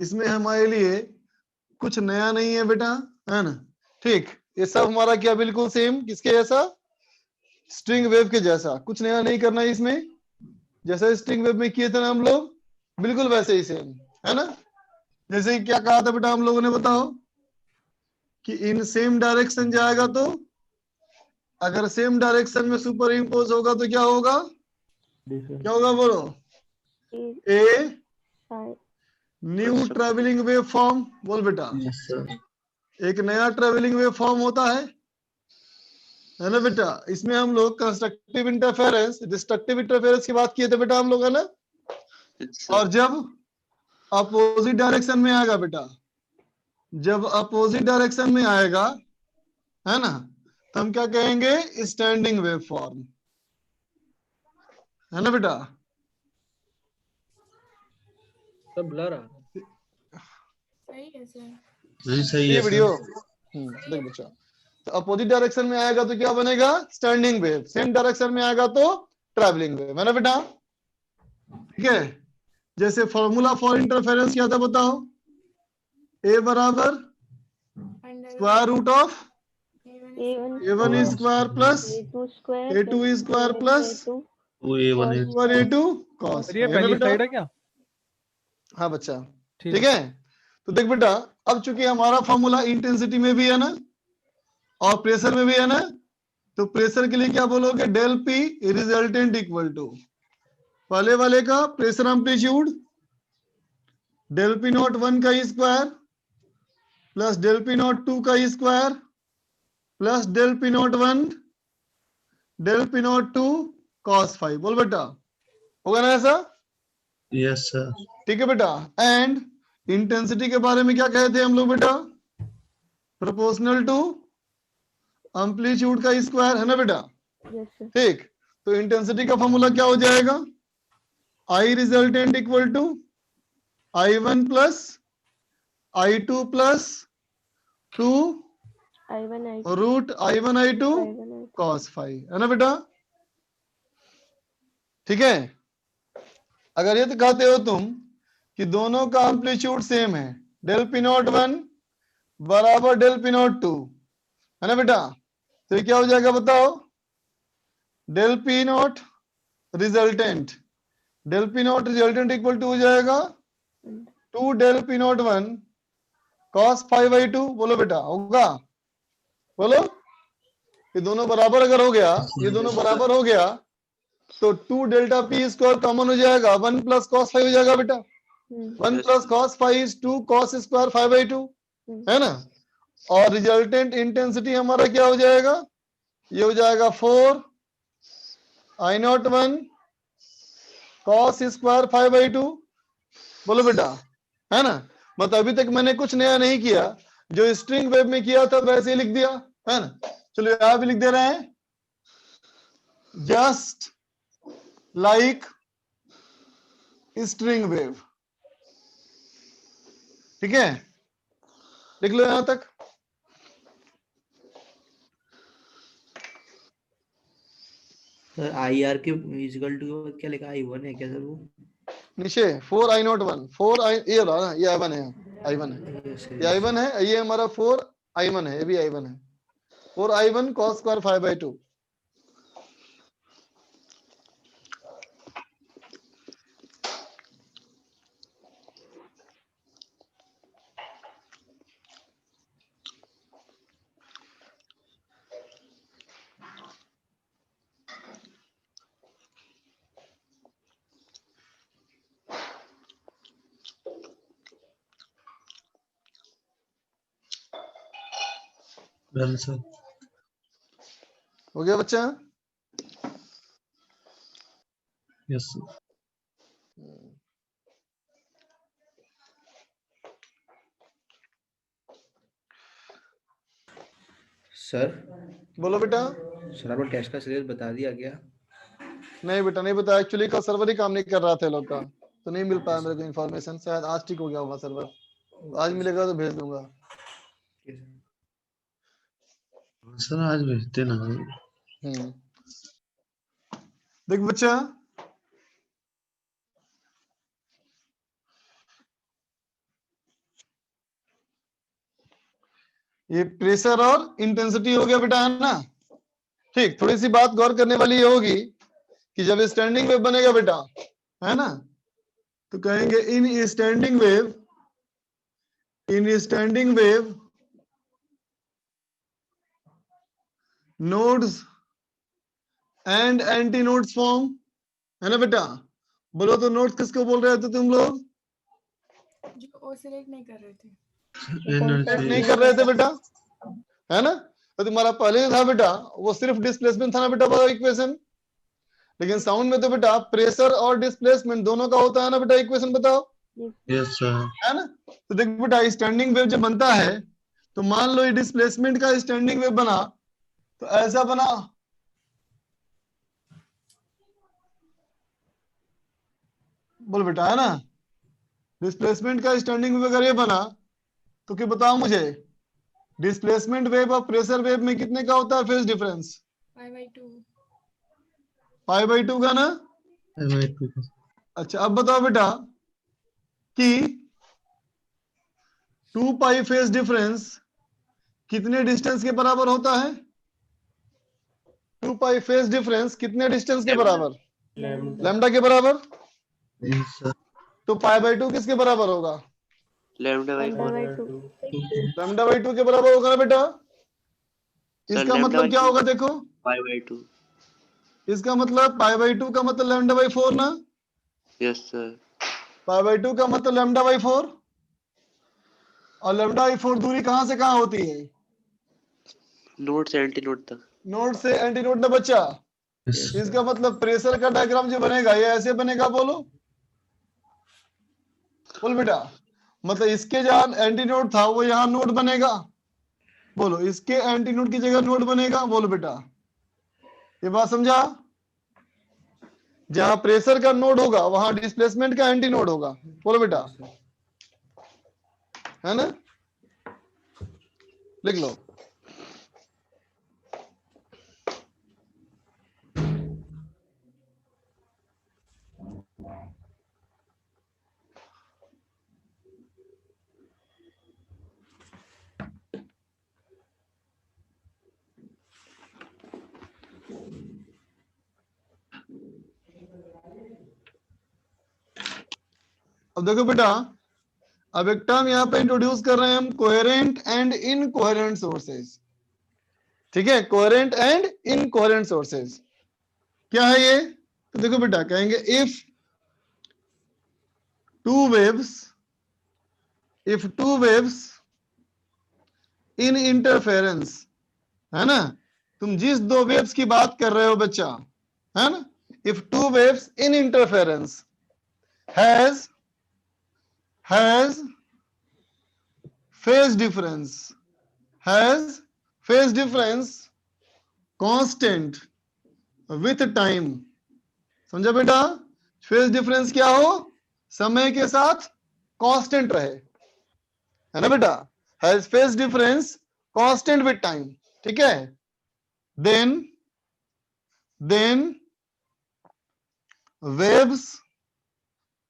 इसमें हमारे लिए कुछ नया नहीं है बेटा, है ना। ठीक, ये सब हमारा क्या बिल्कुल सेम, किसके जैसा, स्ट्रिंग वेव के जैसा, कुछ नया नहीं करना है इसमें। जैसे स्ट्रिंग वेव में किए थे ना हम लोग, बिल्कुल वैसे ही सेम, है ना। जैसे कि क्या कहा था बेटा हम लोगों ने, बताओ कि इन सेम डायरेक्शन जाएगा तो, अगर सेम डायरेक्शन में सुपर इम्पोज होगा तो क्या होगा, क्या होगा बोलो, a new travelling wave form. बोल बेटा, यस सर। एक नया ट्रेवलिंग वेव फॉर्म होता है ना बेटा। इसमें हम लोग कंस्ट्रक्टिव इंटरफेरेंस, डिस्ट्रक्टिव इंटरफेरेंस की बात किए थे बेटा हम लोग, है ना। और जब अपोजिट डायरेक्शन में आएगा बेटा, जब अपोजिट डायरेक्शन में आएगा, है ना, तो हम क्या कहेंगे, स्टैंडिंग वेव फॉर्म, है ना बेटा। सब ब्लर आ सही है सर। जी सही ये है वीडियो सर। देख बच्चा, तो अपोजिट डायरेक्शन में आएगा तो क्या बनेगा, स्टैंडिंग वेव। सेम डायरेक्शन में आएगा तो ट्रैवलिंग वेव, है ना बेटा। ठीक है, जैसे फॉर्मूला फॉर इंटरफेरेंस क्या था बताओ, ए बराबर square root of A1 square plus A2 square plus वो A1 है। A2 cos सर ये है ना पहली बेटा। स्लाइड है क्या? हाँ बच्चा, ठीक ठीक है। तो देख बेटा, अब चूंकि हमारा फॉर्मूला इंटेंसिटी में भी है ना और प्रेशर में भी है ना, तो प्रेशर के लिए क्या बोलोगे, del P resultant equal to पहले वाले का pressure amplitude, del P naught 1 का square plus del P naught 2 का square plus del P naught 1 del P naught 2 cos 5। बोल बेटा, होगा ना ऐसा। Yes sir. ठीक है बेटा। एंड इंटेंसिटी के बारे में क्या कहे थे हम लोग बेटा, प्रोपोर्शनल टू एम्पलीट्यूड का स्क्वायर, है ना बेटा। ठीक, तो इंटेंसिटी का फॉर्मूला क्या हो जाएगा, I resultant equal to I1 plus I2 plus 2 root I1 I2 cos 5, है ना बेटा। ठीक है, अगर ये तो कहते हो तुम कि दोनों का एम्पलीट्यूड सेम है, डेल पी नॉट 1 बराबर डेल पी नॉट 2, है ना बेटा, तो ये क्या हो जाएगा बताओ, del P naught resultant, del P naught resultant equal to हो जाएगा 2 डेल पी नॉट 1 cos 5/2। बोलो बेटा, होगा, बोलो। ये दोनों बराबर अगर हो गया, ये दोनों बराबर हो गया तो 2 डेल्टा पी स्क्वायर कॉमन हो जाएगा, 1 प्लस cos 5 हो जाएगा बेटा। 1 plus cos 5 is 2 cos square 5/2, है ना। और रिजल्टेंट इंटेंसिटी हमारा क्या हो जाएगा, ये हो जाएगा 4 I01 cos स्क्वायर 5/2। बोलो बेटा, है ना। मतलब अभी तक मैंने कुछ नया नहीं किया, जो स्ट्रिंग वेव में किया था वैसे ही लिख दिया, है ना। चलो यहां भी लिख दे रहे हैं, जस्ट लाइक स्ट्रिंग वेव। ठीक है, लिख लो यहां तक। सर IR के इक्वल टू क्या लिखा, I1 है क्या सर वो? नीचे 4I01 4 ये रहा ना, ये I1 है, I1 है, यस ये I1 है, ये हमारा 4I1 है, ये भी I1 है, 4I1 cos square 5/2। Done sir. हो गया बच्चा। Yes sir. सर बोलो बेटा। सर आपको टेस्ट का सीरीज बता दिया क्या? नहीं बेटा नहीं बताया, एक्चुअली का सर्वर ही काम नहीं कर रहा था लोग का, तो नहीं मिल पाया मेरे को इन्फॉर्मेशन। शायद आज ठीक हो गया होगा सर्वर, आज मिलेगा तो भेज दूंगा। सर आज भेजते ना। देख बच्चा, ये प्रेशर और इंटेंसिटी हो गया बेटा, है ना। ठीक, थोड़ी सी बात गौर करने वाली ये होगी कि जब स्टैंडिंग वेव बनेगा बेटा, है ना, तो कहेंगे इन standing wave nodes and anti nodes form, है ना बेटा। बोलो तो नोड्स किसको बोल रहे थे तुम लोग? जो ओसिलेट नहीं कर रहे थे। नहीं कर रहे थे बेटा, है ना। तो तुम्हारा पहले था बेटा वो सिर्फ डिस्प्लेसमेंट था ना बेटा, बताओ इक्वेशन। लेकिन साउंड में तो बेटा प्रेशर और डिस्प्लेसमेंट दोनों का होता है ना बेटा, इक्वेशन बताओ। Yes sir. है ना। तो देख बेटा स्टैंडिंग वेव जब बनता है तो मान लो ये डिस्प्लेसमेंट का स्टैंडिंग वेव बना तो ऐसा बना, बोल बेटा, है ना। डिस्प्लेसमेंट का स्टैंडिंग वेव अगर ये बना तो क्या बताओ मुझे, डिस्प्लेसमेंट वेव और प्रेशर वेव में कितने का होता है फेज डिफरेंस? पाई/2। पाई/2 का ना। अच्छा अब बताओ बेटा कि 2 पाई फेज डिफरेंस कितने डिस्टेंस के बराबर होता है? 2 पाई फेज डिफरेंस कितने डिस्टेंस के बराबर? लैम्डा के बराबर। तो पाई/2 किसके बराबर होगा? λ/2 λ/2 के बराबर होगा ना बेटा। इसका मतलब क्या होगा देखो, π/2 इसका मतलब पाई/2 का मतलब λ/4 ना। यस सर पाई/2 का मतलब λ/4, और λ/4 दूरी कहां से कहां होती है? नोड से एंटी नोड तक नोड से एंटी नोड ना बच्चा। इसका मतलब प्रेशर का डायग्राम जो बनेगा ये ऐसे बनेगा, बोलो बोल बेटा। मतलब इसके जहां एंटी नोड था वो यहाँ नोड बनेगा, बोलो इसके एंटी नोड की जगह नोड बनेगा, बोलो बेटा। ये बात समझा? जहां प्रेशर का नोड होगा वहां डिस्प्लेसमेंट का एंटी नोड होगा, बोलो बेटा, है ना। लिख लो। अब देखो बेटा, अब एक टर्म यहाँ पे इंट्रोड्यूस कर रहे हैं हम, कोहेरेंट एंड इनकोहेरेंट सोर्सेज। ठीक है, कोहेरेंट एंड इनकोहेरेंट सोर्सेज क्या है ये? तो देखो बेटा कहेंगे if two waves in interference, है ना। तुम जिस दो वेव्स की बात कर रहे हो बच्चा, है ना, if two waves in interference has phase difference constant with time, समझा बेटा। फेज डिफरेंस क्या हो? समय के साथ कांस्टेंट रहे, है ना बेटा। Has phase difference constant with time, ठीक है। Then waves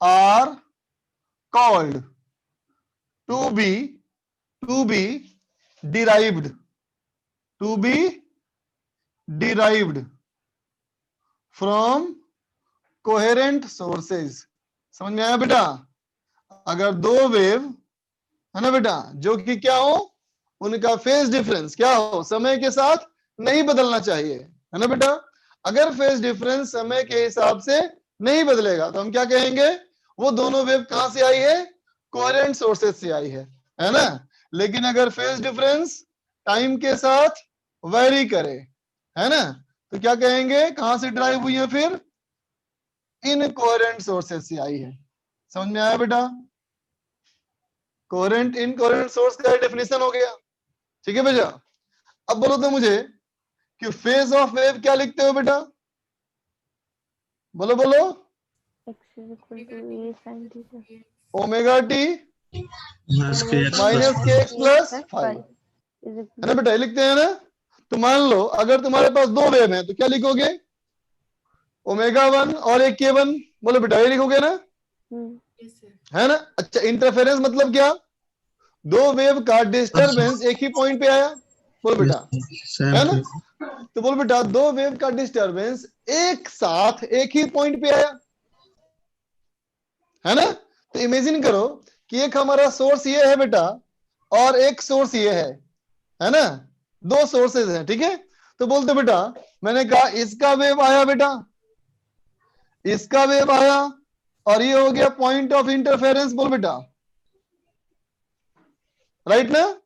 are called to be derived from coherent sources. समझ में आया बेटा? अगर दो वेव, है ना बेटा, जो कि क्या हो, उनका फेज डिफरेंस क्या हो, समय के साथ नहीं बदलना चाहिए, है ना बेटा। अगर फेज डिफरेंस समय के हिसाब से नहीं बदलेगा तो हम क्या कहेंगे, वो दोनों वेव कहां से आई है? कोहेरेंट सोर्सेज से आई है ना। लेकिन अगर फेज डिफरेंस टाइम के साथ वेरी करे, है ना, तो क्या कहेंगे, कहां से ड्राइव हुई है? फिर इनकोहेरेंट सोर्सेज से आई है। समझ में आया बेटा? कोहेरेंट इनकोहेरेंट सोर्स का डेफिनेशन हो गया, ठीक है बेटा। अब बोलो तो मुझे कि फेज ऑफ वेव क्या लिखते हो बेटा? बोलो बोलो। x is equal to a sin theta omega T minus के एक्स प्लस 5, is है equal ना बेटा, ये लिखते हैं ना। तो मान लो अगर तुम्हारे पास दो वेव है तो क्या लिखोगे? ω1 और एक k1, बोलो बेटा, ये लिखोगे ना, to Yes, sir. है ना। अच्छा इंटरफेरेंस मतलब क्या? दो वेव का डिस्टरबेंस एक ही पॉइंट पे आया, बोल बेटा, है ना? तो बोल बेटा दो वेव का डिस्टरबेंस एक साथ एक ही पॉइंट पे आया, है ना? तो इमेजिन करो कि एक हमारा सोर्स ये है बेटा और एक सोर्स ये है ना? दो सोर्सेज हैं, ठीक है? तो बोलते बेटा, मैंने कहा इसका वेव आया बेटा, इसका वेव आया, और ये हो गया पॉइंट ऑफ इंटरफेरेंस, बोल बेटा, राइट ना?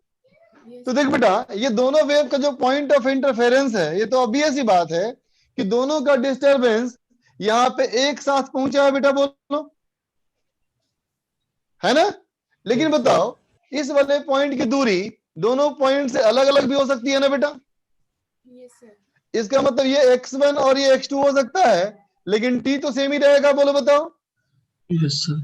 Yes. तो देख बेटा, ये दोनों वेव का जो पॉइंट ऑफ इंटरफेरेंस है, ये तो ऑब्वियस ही बात है कि दोनों का डिस्टरबेंस यहां पे एक साथ पहुंचा है बेटा, बोलो, है ना? लेकिन बताओ इस वाले पॉइंट की दूरी दोनों पॉइंट से अलग अलग भी हो सकती है ना बेटा? Yes, sir. इसका मतलब ये x1 और ये x2 हो सकता है, लेकिन t तो सेम ही रहेगा, बोलो बताओ। Yes sir.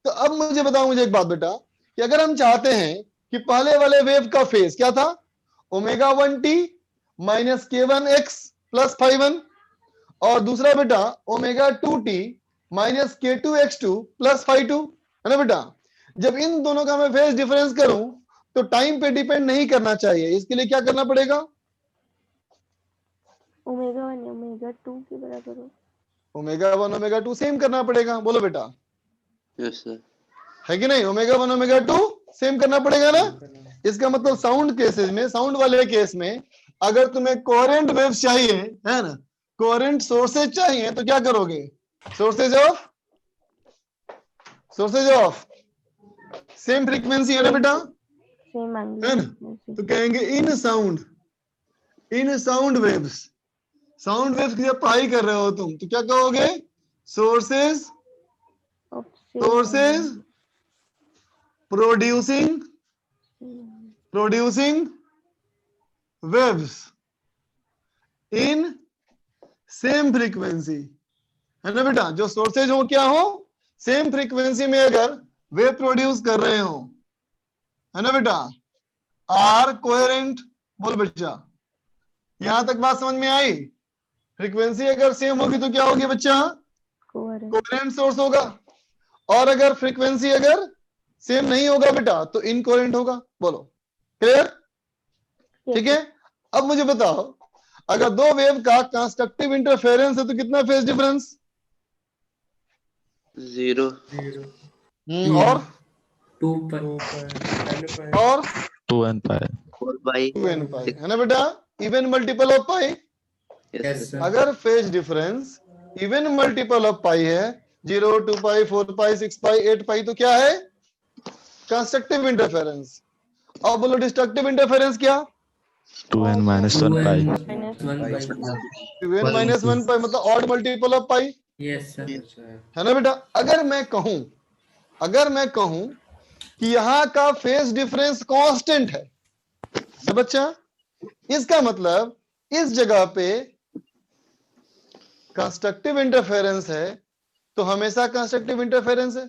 तो अब मुझे बताओ, मुझे एक बात बेटा, कि अगर हम चाहते हैं कि पहले वाले वेव का फेज क्या था, ω1t माइनस k1x प्लस φ1, और दूसरा बेटा ω2t माइनस k2x2 प्लस φ2, है ना बेटा? जब इन दोनों का मैं फेज डिफरेंस करूं तो टाइम पे डिपेंड नहीं करना चाहिए, इसके लिए क्या करना पड़ेगा? ω1 ω2 के बराबर हो। ω1 ω2 सेम करना पड़ेगा, बोलो बेटा, यस सर। है कि नहीं? ω1 ω2 सेम करना पड़ेगा ना? इसका मतलब साउंड केसेस में, साउंड वाले केस में अगर तुम्हें कोहेरेंट वेव्स चाहिए, है ना, कोहेरेंट सोर्सेज चाहिए, तो क्या करोगे? सोर्सेज ऑफ सेम फ्रीक्वेंसी, है ना बेटा? सेम है एंगुलर ना? तो कहेंगे इन साउंड वेव्स, साउंड वेव्स की जब पढ़ाई कर रहे हो तुम, तो क्या कहोगे? Sources producing waves in same frequency, है ना बेटा? जो सोर्सेज हो क्या हो, सेम फ्रीक्वेंसी में अगर वेव प्रोड्यूस कर रहे हो, है ना बेटा, आर कोहेरेंट, बोल बच्चा, यहां तक बात समझ में आई? फ्रीक्वेंसी अगर सेम होगी तो क्या होगी बच्चा? कोहेरेंट सोर्स होगा, और अगर फ्रीक्वेंसी अगर सेम नहीं होगा बेटा तो इनकोहेरेंट होगा, बोलो, क्लियर? ठीक है? अब मुझे बताओ, अगर दो वेव का कंस्ट्रक्टिव इंटरफेरेंस है तो कितना फेज डिफरेंस? 0। और 2n पाई 4 बाई 2n पाई, है ना बेटा? Even multiple of pi. Yes sir. अगर phase difference even multiple of pi है, 0, 2 पाई, 4 पाई, 6 पाई, 8 पाई, तो क्या है? Constructive interference. और बोलो डिस्ट्रक्टिव इंटरफेरेंस क्या? 2n minus 1 pi 2n minus 1 पाई, मतलब odd multiple of pi, yes sir. है ना बेटा? अगर मैं कहूं कि यहां का फेज डिफरेंस कांस्टेंट है ना बच्चा, इसका मतलब इस जगह पे कंस्ट्रक्टिव इंटरफेरेंस है, तो हमेशा कंस्ट्रक्टिव इंटरफेरेंस है,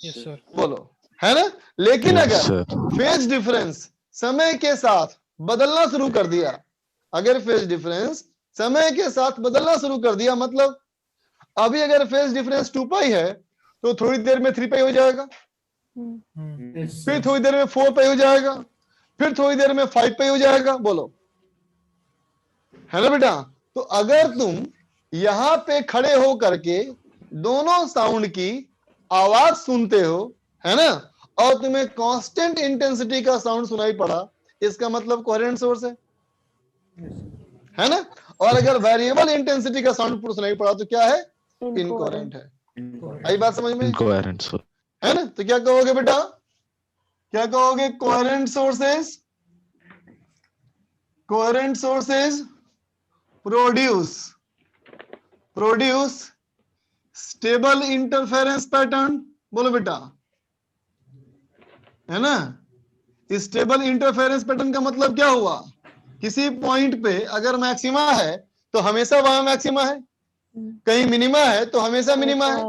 यस सर। बोलो, है ना? लेकिन Yes, अगर sir. फेज डिफरेंस समय के साथ बदलना शुरू कर दिया, अगर फेज डिफरेंस समय के साथ बदलना शुरू कर दिया, मतलब अभी अगर फेज डिफरेंस 2 पाई है तो थोड़ी देर में 3 पाई हो जाएगा, फिर थोड़ी देर में 4 पाई हो जाएगा, फिर थोड़ी देर में 5 पाई हो जाएगा, बोलो, है ना बेटा? तो अगर तुम यहां पे खड़े हो करके दोनों साउंड की आवाज सुनते हो, है ना, और तुम्हें कांस्टेंट इंटेंसिटी का साउंड सुनाई पड़ा, इसका मतलब कोहेरेंट सोर्स है ना? और अगर वेरिएबल इंटेंसिटी का साउंड सुनाई पड़ा तो क्या है? इनकोहेरेंट है। आई बात समझ में? incoherent sir. है ना? तो क्या कहोगे बेटा? क्या कहोगे? Coherent sources produce stable interference pattern, बोलो बेटा, है ना? स्टेबल इंटरफेरेंस पैटर्न का मतलब क्या हुआ? किसी पॉइंट पे अगर मैक्सिमा है तो हमेशा वहां मैक्सिमा है, कहीं मिनिमा है तो हमेशा मिनिमा है।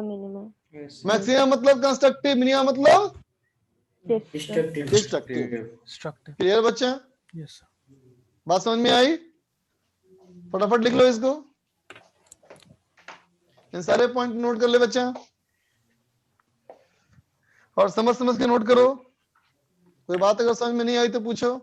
मैक्सिमा मतलब कंस्ट्रक्टिव, मिनिमा मतलब डिस्ट्रक्टिव। क्लियर बच्चा? Yes sir. बात समझ में आई? फटाफट लिख लो इसको, इन सारे पॉइंट नोट कर ले बच्चा। और समझ समझ के नोट करो, कोई बात अगर समझ में नहीं आई तो पूछो।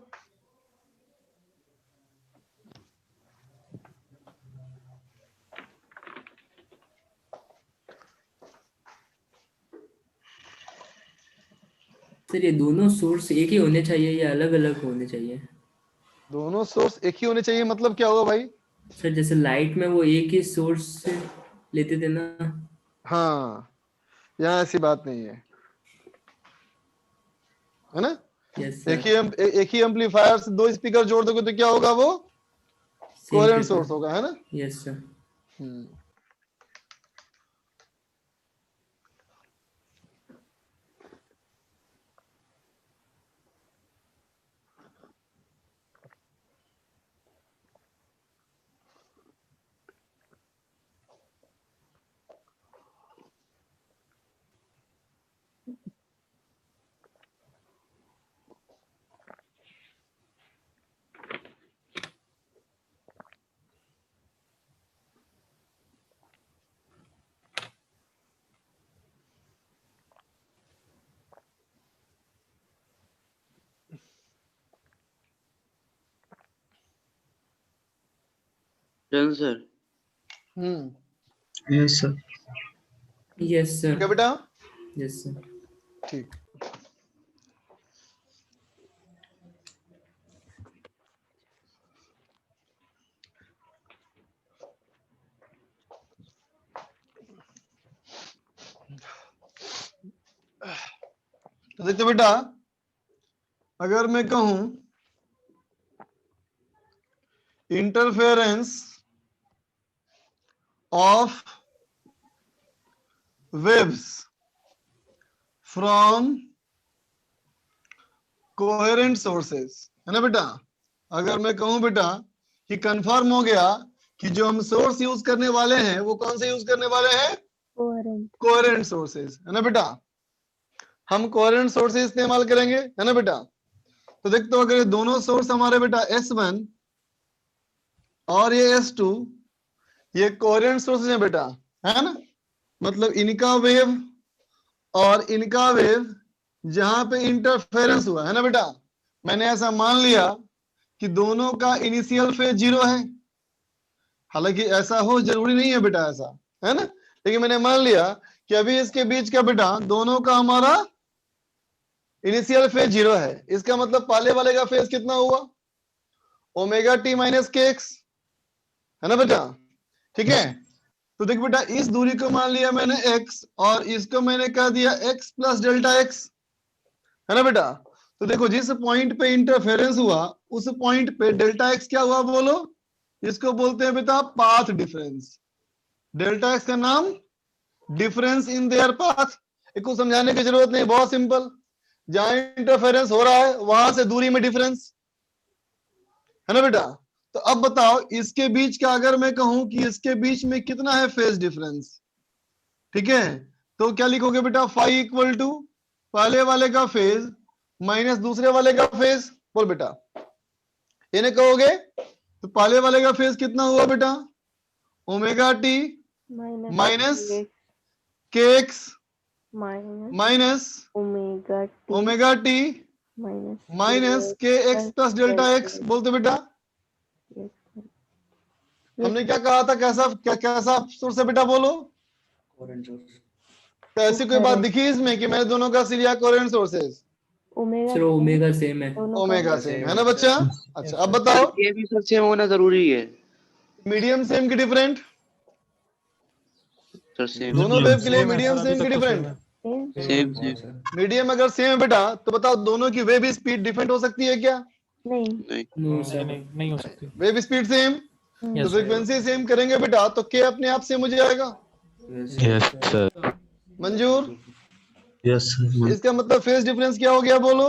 सर ये दोनों सोर्स एक ही होने चाहिए या अलग अलग होने चाहिए? दोनों सोर्स एक ही होने चाहिए मतलब क्या होगा भाई? सर जैसे लाइट में वो एक ही सोर्स से लेते थे ना। हाँ, यहाँ ऐसी बात नहीं है ना। यस एक सर। एक ही एम्पलीफायर से दो स्पीकर जोड़ दोगे तो क्या होगा? वो सेम कोहेरेंट सोर्स होगा, है ना। Yes sir. Done sir. Yes sir. Yes ठीक है सर। बेटा, यस सर। ठीक। तो देखते बेटा, अगर मैं कहूं interference of waves from coherent sources, है ना बेटा। अगर मैं कहूं बेटा कि कंफर्म हो गया कि जो हम सोर्स यूज करने वाले हैं वो कौन से यूज करने वाले हैं? कोहेरेंट। कोहेरेंट सोर्सेस, है ना बेटा। हम कोहेरेंट सोर्सेस इस्तेमाल करेंगे, है ना बेटा। तो देखते हो, अगर ये दोनों सोर्स हमारे बेटा S1 और ये S2 ये कोहेरेंट सोर्सेस हैं बेटा, है ना। मतलब इनका वेव और इनका वेव जहां पे इंटरफेरेंस हुआ, है ना बेटा। मैंने ऐसा मान लिया कि दोनों का इनिशियल फेज 0 है। हालांकि ऐसा हो जरूरी नहीं है बेटा, ऐसा है ना, लेकिन मैंने मान लिया कि अभी इसके बीच का बेटा दोनों का हमारा इनिशियल फेज 0 है। इसका मतलब पहले वाले का फेज कितना हुआ? ओमेगा टी माइनस के एक्स, है ना बेटा। ठीक है, तो देख बेटा, इस दूरी को मान लिया मैंने x और इसको मैंने कह दिया x प्लस डेल्टा x, है ना बेटा। तो देखो, जिस पॉइंट पे इंटरफेरेंस हुआ उस पॉइंट पे डेल्टा x क्या हुआ बोलो? इसको बोलते हैं बेटा पाथ डिफरेंस। डेल्टा x का नाम डिफरेंस इन देयर पाथ। इसको समझाने की जरूरत नहीं, बहुत सिंपल। जहां इंटरफेरेंस हो रहा है वहां से दूरी में डिफरेंस, है ना बेटा। तो अब बताओ, इसके बीच का अगर मैं कहूं कि इसके बीच में कितना है फेज डिफरेंस, ठीक है, तो क्या लिखोगे बेटा? फाई इक्वल टू पहले वाले का फेज माइनस दूसरे वाले का फेज। बोल बेटा, इन्हें कहोगे तो पहले वाले का फेज कितना हुआ बेटा? ओमेगा टी माइनस के x minus omega T minus के एक्स प्लस डेल्टा एक्स। बोलते बेटा, हमने क्या कहा था? कैसा सोर्स है बेटा? बोलो। तो ऐसी कोई बात दिखी इसमें कि मैंने दोनों का cilia coherent sources? Sir omega same है। ओमेगा सेम है ना बच्चा। अच्छा, अब बताओ, ये भी सर सेम होना जरूरी है। मीडियम सेम की डिफरेंट? सर सेम दोनों वेव के लिए मीडियम सेम की डिफरेंट? Same same. मीडियम अगर सेम है बेटा तो बताओ, दोनों की वेव स्पीड डिफरेंट हो सकती है क्या? नहीं। नहीं नो सर। नहीं हो सकती। वेव स्पीड सेम तो फ्रीक्वेंसी सेम करेंगे बेटा तो के अपने आप सेम हो जाएगा। Yes, sir. मंजूर, यस सर। इसका मतलब फेज डिफरेंस क्या हो गया? बोलो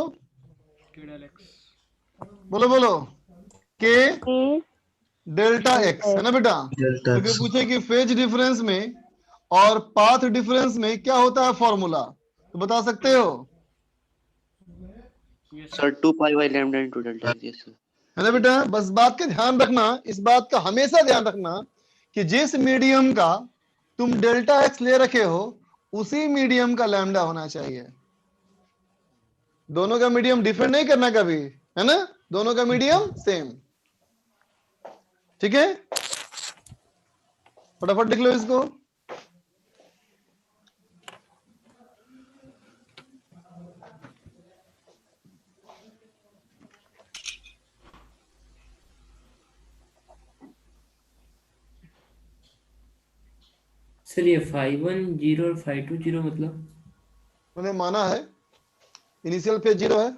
बोलो बोलो, के डेल्टा एक्स, है ना बेटा। डेल्टा क्योंकि पूछे कि फेज डिफरेंस में और पाथ डिफरेंस में क्या होता है फॉर्मूला, तो बता सकते हो? Sir 2 pi by lambda into delta x. Yes sir. है ना बेटा। बस बात का ध्यान रखना, इस बात का हमेशा ध्यान रखना कि जिस मीडियम का तुम डेल्टा एक्स ले रखे हो उसी मीडियम का लैम्डा होना चाहिए। दोनों का मीडियम डिफरेंट नहीं करना कभी, है ना, दोनों का मीडियम सेम। ठीक है, फटाफट लिख लो इसको। सर ये 510 और 520 मतलब? मैंने माना है इनिशियल फेज 0 है।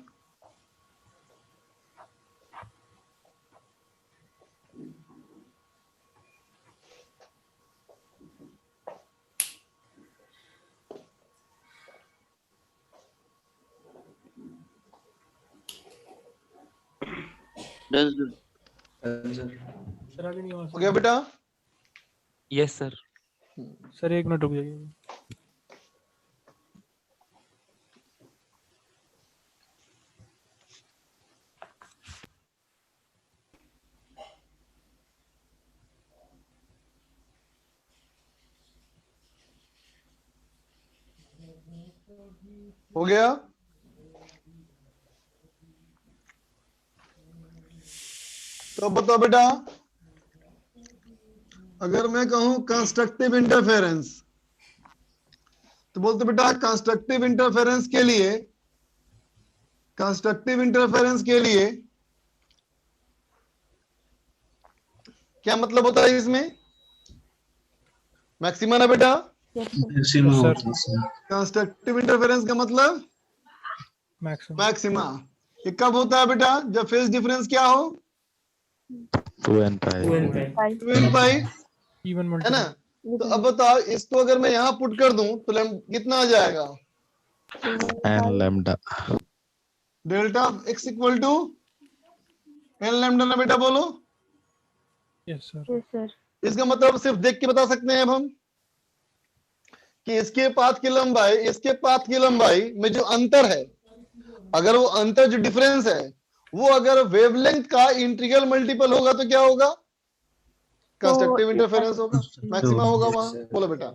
Done sir. सर सर अभी नहीं हुआ हो गया बेटा? Yes, sir. सर 1 मिनट रुक जाइए। हो गया? तो बताओ बेटा, अगर मैं कहूं कंस्ट्रक्टिव इंटरफेरेंस, तो बोलते बेटा कंस्ट्रक्टिव इंटरफेरेंस के लिए, कंस्ट्रक्टिव इंटरफेरेंस के लिए क्या मतलब होता है इसमें? मैक्सिमा ना बेटा? Yes sir. Maximum sir. होता है सर। कंस्ट्रक्टिव इंटरफेरेंस का मतलब मैक्सिमम। मैक्सिमा। ये कब होता है बेटा? जब फेज डिफरेंस क्या हो? 2 and 5. 2 and 5। 5 2 and 5, इवन है ना? मल्टीपल। तो अब बताओ इसको अगर मैं यहाँ पुट कर दूं तो कितना आ जाएगा? And lambda. Delta x equal to n lambda ना बेटा, बोलो। Yes sir. Yes sir. इसका मतलब सिर्फ देख के बता सकते हैं अब हम कि इसके पाथ की लंबाई, इसके पाथ की लंबाई में जो अंतर है, अगर वो अंतर जो डिफरेंस है वो अगर वेवलेंथ का इंटीग्रल मल्टीपल होगा तो क्या होगा? कंस्ट्रक्टिव इंटरफेरेंस होगा, मैक्सिमा होगा वहां। बोलो बेटा,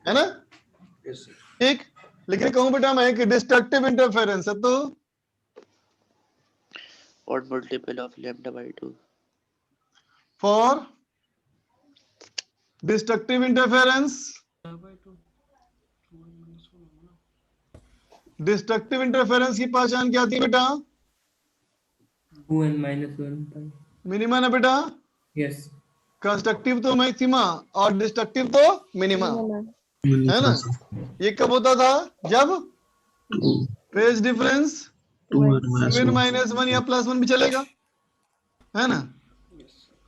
है ना? ठीक। लेकिन कहूं बेटा मैं कि डिस्ट्रक्टिव इंटरफेरेंस है तो Odd multiple of lambda by 2. For destructive interference, destructive interference की पहचान क्या थी बेटा? 2 and -1 मिनिमा ना बेटा? यस। कंस्ट्रक्टिव तो मैक्सिमा और डिस्ट्रक्टिव तो मिनिमा, है ना? ये कब होता था? जब फेज डिफरेंस 2n -1 या +1 भी चलेगा, है ना?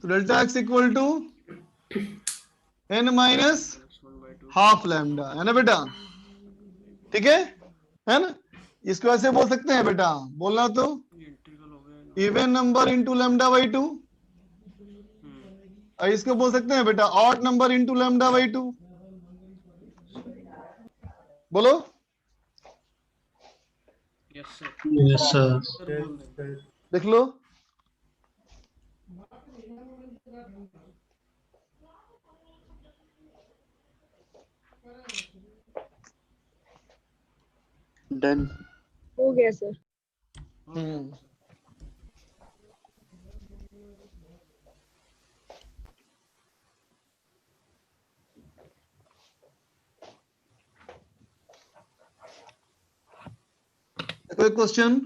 तो delta x equal to n minus half lambda, है ना बेटा? ठीक है ना? इसको ऐसे बोल सकते हैं बेटा, बोलना तो even number into lambda by 2, और इसको बोल सकते हैं बेटा odd number into lambda by 2। बोलो। Yes sir. देख लो। Done. हो गया सर। हम्म, कोई क्वेश्चन?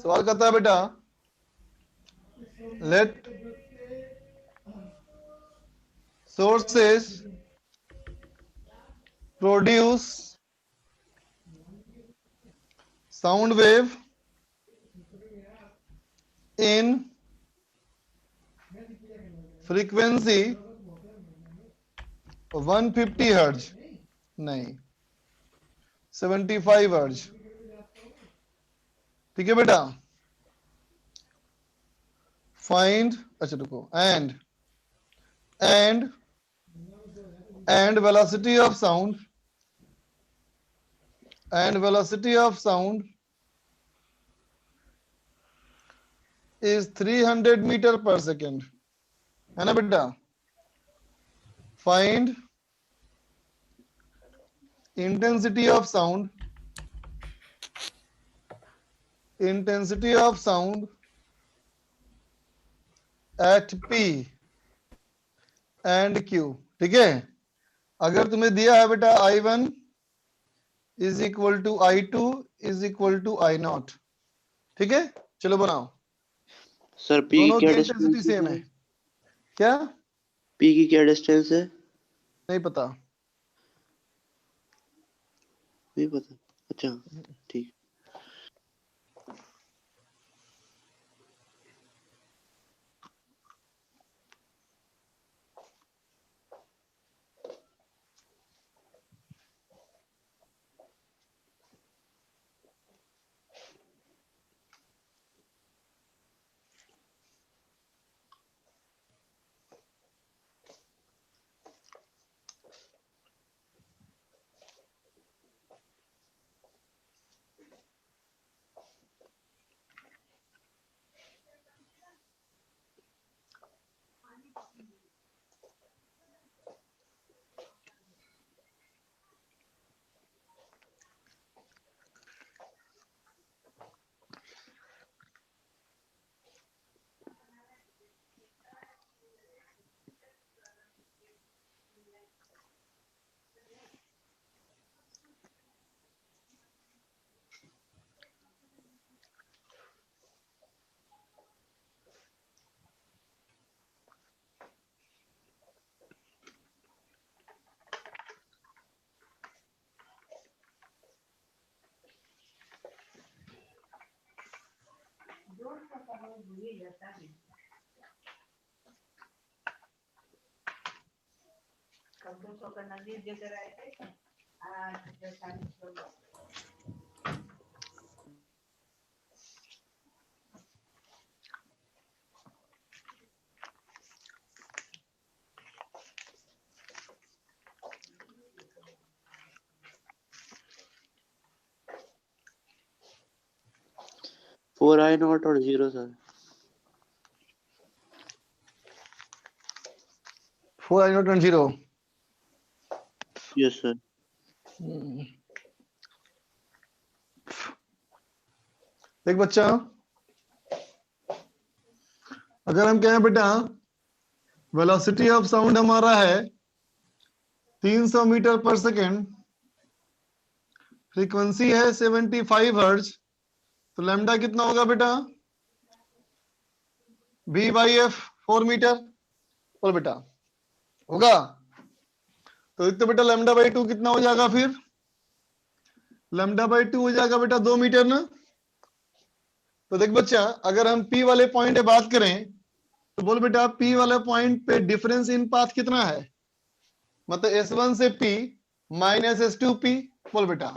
सवाल करता है बेटा, let sources produce sound wave in frequency 150 hertz नहीं 75 हर्ट्ज। ठीक है बेटा। फाइंड, अच्छा रुको, and velocity of sound is 300 meter per second, है ना बेटा। Find intensity of sound at P and Q। ठीक है। अगर तुम्हें दिया है बेटा I1 is equal to I2 is equal to I0, ठीक है। चलो बनाओ, सर पी की दोनों क्या की इंटेंसिटी डिस्टेंस सेम है? है। क्या? पी की क्या डिस्टेंस है? नहीं पता। नहीं पता, अच्छा ठीक। फोर I नॉट और 0 sir. 4I0 and 0। Yes sir. देख बच्चा, अगर हम कहें बेटा वेलोसिटी ऑफ साउंड हमारा है 300 मीटर पर सेकेंड, फ्रीक्वेंसी है 75 हर्ट्ज, तो लैम्डा कितना होगा बेटा? V/F 4 metre. बोल बेटा, होगा? तो एक तो बेटा λ/2 कितना हो जाएगा फिर? λ/2 हो जाएगा बेटा 2 मीटर ना। तो देख बच्चा, अगर हम P वाले पॉइंट पे बात करें तो बोल बेटा P वाले पॉइंट पे डिफरेंस इन पाथ कितना है? मतलब S1 से P माइनस S2P। बोल बेटा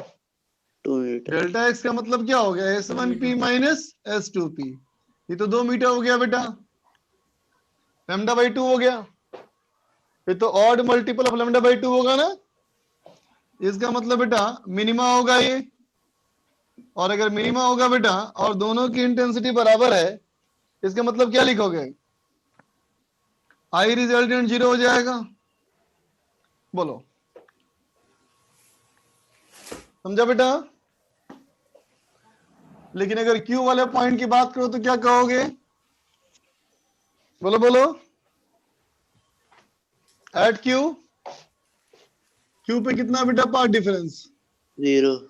2 मीटर। डेल्टा x का मतलब क्या हो गया? S1P minus S2P। ये तो 2 मीटर हो गया बेटा, λ/2 हो गया। ये तो ऑड मल्टीपल ऑफ λ/2 होगा ना। इसका मतलब बेटा मिनिमा होगा ये, और अगर मिनिमा होगा बेटा और दोनों की इंटेंसिटी बराबर है, इसका मतलब क्या लिखोगे? I रिजल्टेंट 0 हो जाएगा। बोलो, समझा बेटा? लेकिन अगर Q वाले पॉइंट की बात करो तो क्या कहोगे? बोलो बोलो। एट Q पे कितना बेटा पाथ डिफरेंस? 0।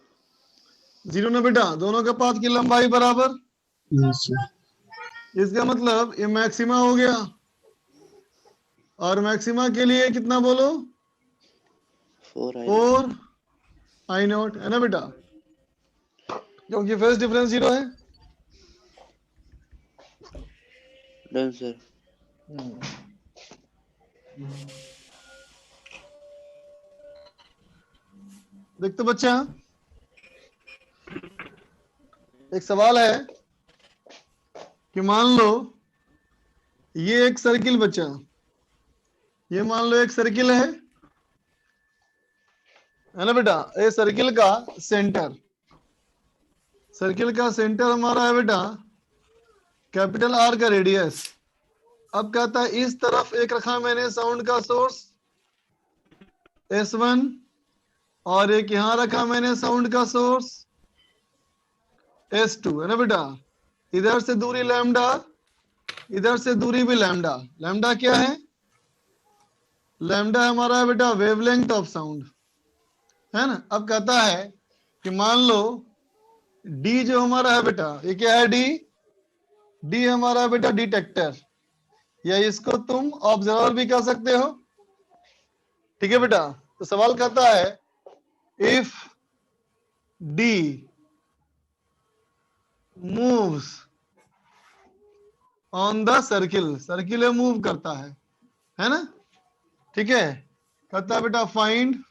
0 ना बेटा, दोनों का पाथ की लंबाई बराबर। Yes sir. इसका मतलब ये मैक्सिमा हो गया, और मैक्सिमा के लिए कितना बोलो? 4I0 है ना बेटा, क्योंकि फेज डिफरेंस 0 है। Done sir. देख तो बच्चा, एक सवाल है कि मान लो ये एक सर्किल बच्चा, ये मान लो एक सर्किल है ना बेटा। ये सर्किल का सेंटर, सर्किल का सेंटर हमारा है बेटा कैपिटल आर का रेडियस। अब कहता है इस तरफ एक रखा मैंने साउंड का सोर्स S1 और एक यहां रखा मैंने साउंड का सोर्स S2, है ना बेटा। इधर से दूरी लैम्डा, इधर से दूरी भी लैम्डा। लैम्डा क्या है? लैम्डा हमारा है बेटा वेवलेंथ ऑफ साउंड, है ना। अब कहता है कि मान लो D जो हमारा है बेटा, ये क्या है? D हमारा है बेटा डिटेक्टर, या इसको तुम ऑब्जर्वर भी कह सकते हो, ठीक है बेटा। तो सवाल कहता है if D moves on the circle, circle move करता है ना, ठीक है। कहता है बेटा find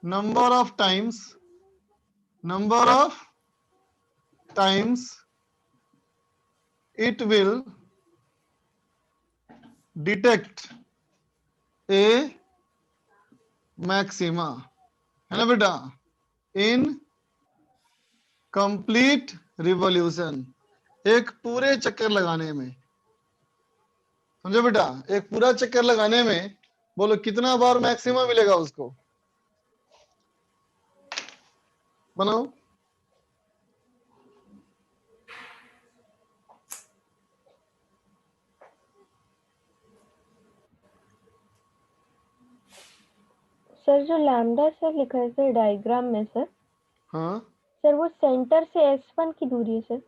number of times it will detect a maxima, है ना बेटा, in complete revolution, एक पूरे चक्कर लगाने में। समझो बेटा, एक पूरा चक्कर लगाने में बोलो कितना बार मैक्सिमा मिलेगा उसको, बनाओ। सर जो लैम्डा सर लिखा है सर डायग्राम में सर, हाँ सर वो सेंटर से S1 की दूरी है सर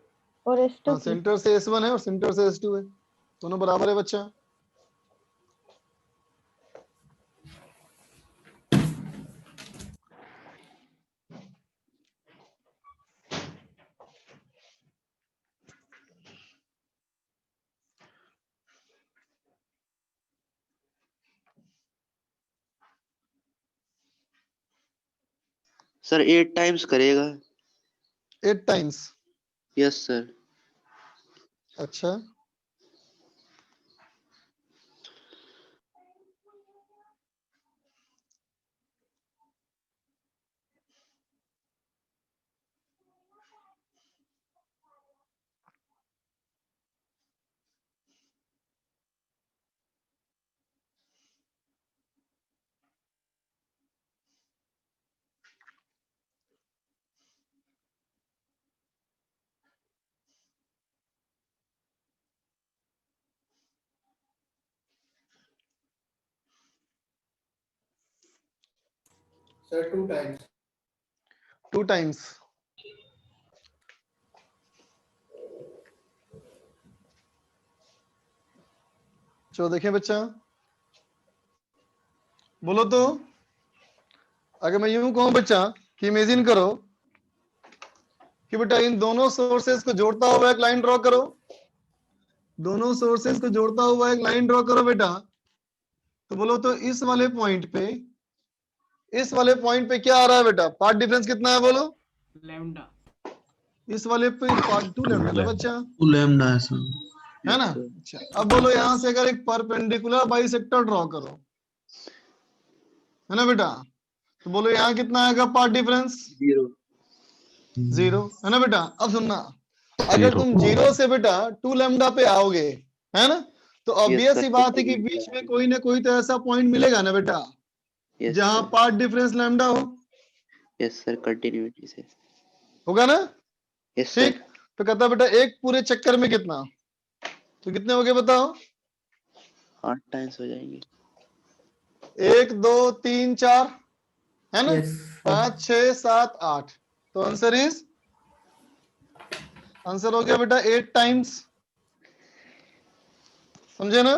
और S2 हाँ, की। सेंटर से S1 है और सेंटर से S2 है, दोनों बराबर है बच्चा। सर 8 टाइम्स करेगा। 8 टाइम्स, यस सर। अच्छा। Sir 2 times. 2 टाइम्स, चलो देखिए बच्चा, बोलो तो अगर मैं यूं कहूं बच्चा कि इमेजिन करो कि बेटा इन दोनों सोर्सेस को जोड़ता हुआ एक लाइन ड्रॉ करो, दोनों सोर्सेस को जोड़ता हुआ एक लाइन ड्रॉ करो बेटा। तो बोलो तो इस वाले पॉइंट पे, इस वाले पॉइंट पे क्या आ रहा है बेटा? पाथ डिफरेंस कितना है बोलो? लैम्डा। इस वाले पे पार्ट 2 लैम्डा ना बच्चा, लैम्डा है सर। है ना। अच्छा अब बोलो यहां से अगर एक परपेंडिकुलर बाइसेक्टर ड्रॉ करो, है ना बेटा, तो बोलो यहाँ कितना आएगा पार्ट डिफरेंस? 0, है ना बेटा। अब सुनना, अगर 0 तुम 0 से बेटा 2 लैम्डा पे आओगे, है ना, तो ऑब्वियस सर। सी बात है कि बीच में कोई ना कोई तो ऐसा पॉइंट मिलेगा ना बेटा यस जहां सर। पार्ट डिफरेंस लैम्डा हो, यस सर, कंटिन्यूटी से। होगा ना। यस ठीक, सर। तो कहता बेटा एक पूरे चक्कर में कितना, तो कितने हो गए बताओ? 8 टाइम्स हो जाएंगे। 1 2 3 4, है ना, यस 5 6 7 8, तो आंसर हो गया बेटा 8 टाइम्स। समझे ना?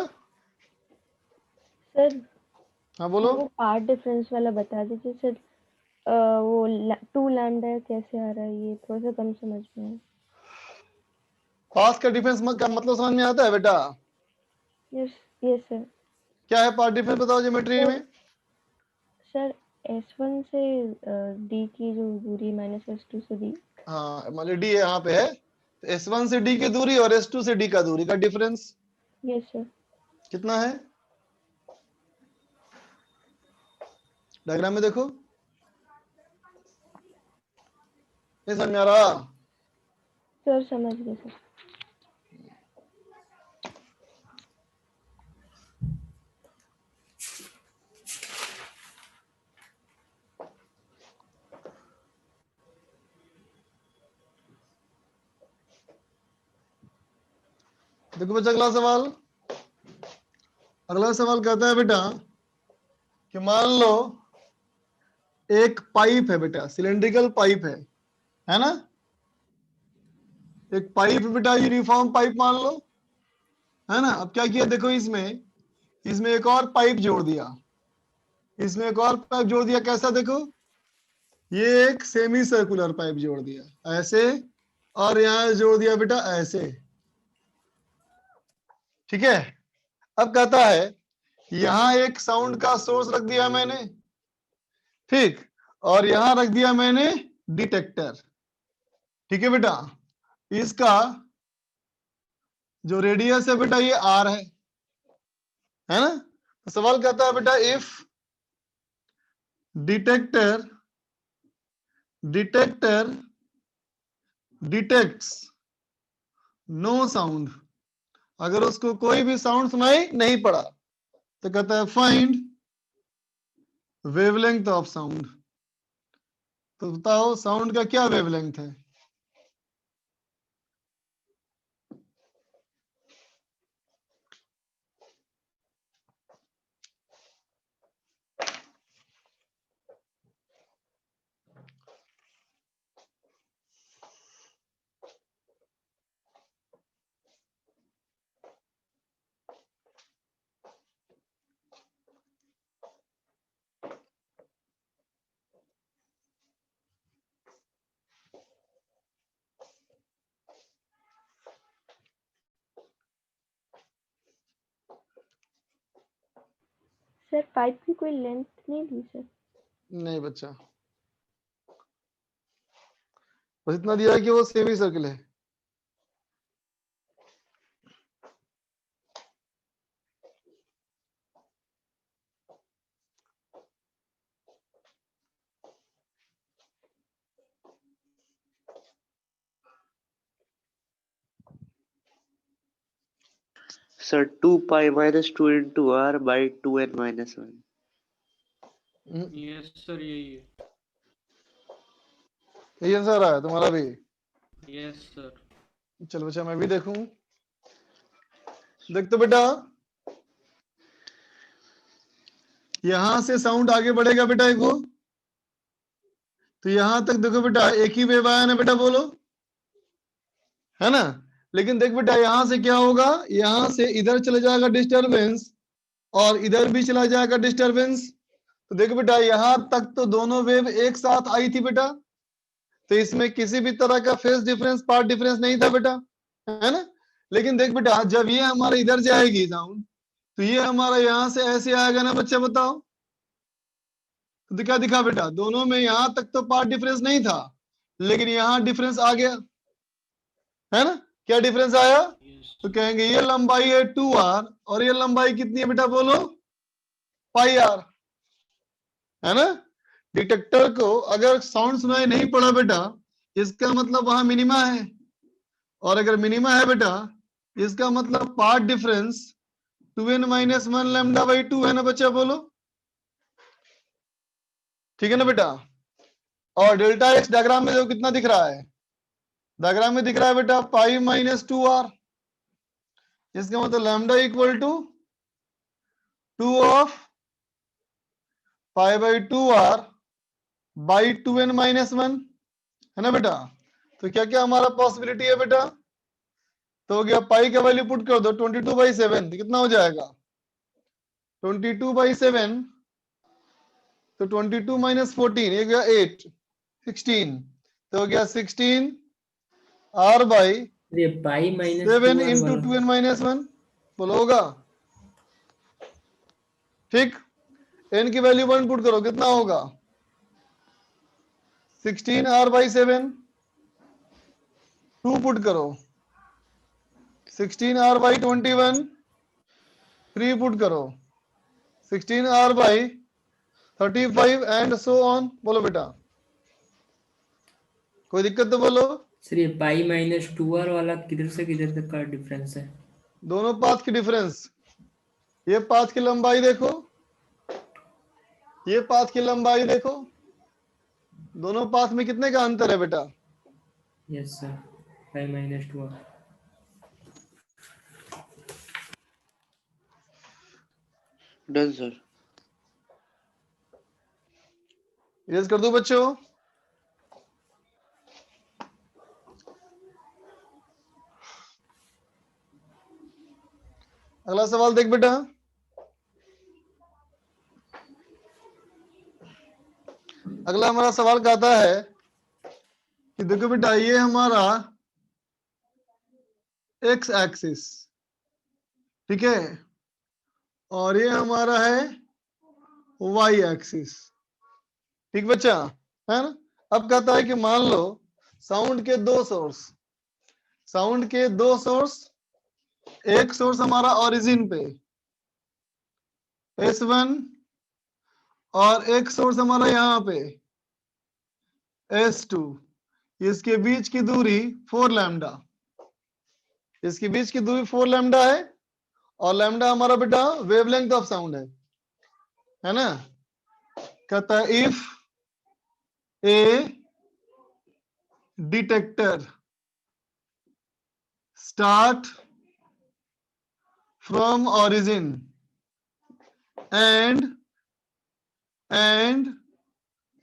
सर हाँ बोलो। वो पार्ट डिफरेंस वाला बता दीजिए सर। वो 2 लैम्डा कैसे आ रहा है, ये थोड़ा सा कम समझ में है। पास का डिफरेंस का मतलब समझ में आता है बेटा? Yes yes sir. क्या है पार्ट डिफरेंस बताओ ज्योमेट्री में। सर S1 से D की जो दूरी -S2 से D। हाँ मान लो डी यहाँ पे है, तो S1 से डी की दूरी और S2 से डी का दूरी का डिफरेंस यस सर। कितना है, डायग्राम में देखो, नहीं समझ में आ रहा। सर समझ गए सर। देखो बच्चा अगला सवाल, अगला सवाल कहता है बेटा कि मान लो एक पाइप है बेटा, सिलेंड्रिकल पाइप है ना, एक पाइप बेटा, यूनिफॉर्म पाइप मान लो, है ना। अब क्या किया देखो, इसमें एक और पाइप जोड़ दिया, इसमें एक और पाइप जोड़ दिया, कैसा देखो, ये एक सेमी सर्कुलर पाइप जोड़ दिया ऐसे, और यहां जोड़ दिया बेटा ऐसे, ठीक है। अब कहता है यहां एक साउंड का सोर्स रख दिया मैंने, ठीक, और यहां रख दिया मैंने डिटेक्टर, ठीक है बेटा। इसका जो रेडियस है बेटा ये R है ना। तो सवाल कहता है बेटा if detector detects no sound, अगर उसको कोई भी साउंड सुनाई नहीं पड़ा, तो कहता है फाइंड वेवलेंथ ऑफ साउंड। तो बताओ साउंड का क्या वेवलेंथ है। सर पाइप की कोई लेंथ नहीं दी सर। नहीं बच्चा, बस इतना दिया है कि वो सेमी सर्कल है। Sir 2 pi minus 2 into R by 2n minus 1। Yes sir यही है। यही आंसर आया तुम्हारा भी। Yes sir. चलो बच्चा मैं भी देखूं, देख तो बेटा यहां से साउंड आगे बढ़ेगा बेटा एक वो, तो यहां तक देखो बेटा एक ही वेव आया ना बेटा, बोलो, है ना। लेकिन देख बेटा यहां से क्या होगा, यहां से इधर चले जाएगा डिस्टरबेंस, और इधर भी चला जाएगा डिस्टरबेंस। तो देखो बेटा यहां तक तो दोनों वेव एक साथ आई थी बेटा, तो इसमें किसी भी तरह का फेस डिफरेंस, पार्ट डिफरेंस नहीं था बेटा, है ना। लेकिन देख बेटा जब ये हमारे इधर जाएगी साउंड, तो ये हमारा यहां से ऐसे आएगा ना बच्चा, बताओ। तो क्या दिखा बेटा, दोनों में यहां तक तो पार्ट डिफरेंस नहीं था, लेकिन यहां डिफरेंस आ गया, है ना। क्या डिफरेंस आया, तो कहेंगे ये लंबाई है 2R और ये लंबाई कितनी है बेटा, बोलो πR, है ना। डिटेक्टर को अगर साउंड सुनाई नहीं पड़ा बेटा, इसका मतलब वहां मिनिमा है, और अगर मिनिमा है बेटा इसका मतलब पार्ट डिफरेंस 2n - 1 λ/2 है ना बच्चा, बोलो, ठीक है ना बेटा। और डेल्टा एक्स डायग्राम में देखो कितना दिख रहा है, डायग्राम में दिख रहा है बेटा पाई - 2R, इसका मतलब lambda equal to 2 of π/2R by 2n - 1, है ना बेटा। तो क्या क्या हमारा पॉसिबिलिटी है बेटा, तो हो गया पाई का वैल्यू पुट कर दो 22/7, कितना हो जाएगा 22/7, तो 22 - 14 ये गया 8, 16, तो हो गया 16R/7 ये पाई -2R into वाला 2n - 1, बोलो होगा। ठीक, n की वैल्यू 1 पुट करो, कितना होगा 16r/7, 2 पुट करो 16r/21, 3 पुट करो 16r/35 एंड सो ऑन। बोलो बेटा, कोई दिक्कत तो बोलो। सर ये पाई माइनस 2r वाला किधर से किधर तक का डिफरेंस है? दोनों पाथ की डिफरेंस, ये पाथ की लंबाई देखो, ये पाथ की लंबाई देखो, दोनों पाथ में कितने का अंतर है बेटा? Yes sir, pi minus 2r। Done sir. Yes कर दो बच्चों। अगला सवाल देख बेटा, अगला हमारा सवाल कहता है कि देखो बेटा, ये हमारा एक्स एक्सिस, ठीक है, और ये हमारा है वाई एक्सिस, ठीक बच्चा, है ना। अब कहता है कि मान लो साउंड के दो सोर्स, साउंड के दो सोर्स, एक सोर्स हमारा ओरिजिन पे S1 और एक सोर्स हमारा यहाँ पे S2, इसके बीच की दूरी 4 लैम्डा, इसके बीच की दूरी 4 लैम्डा है, और लैम्डा हमारा बेटा वेवलेंथ ऑफ साउंड है ना। कहता है if A detector start from origin and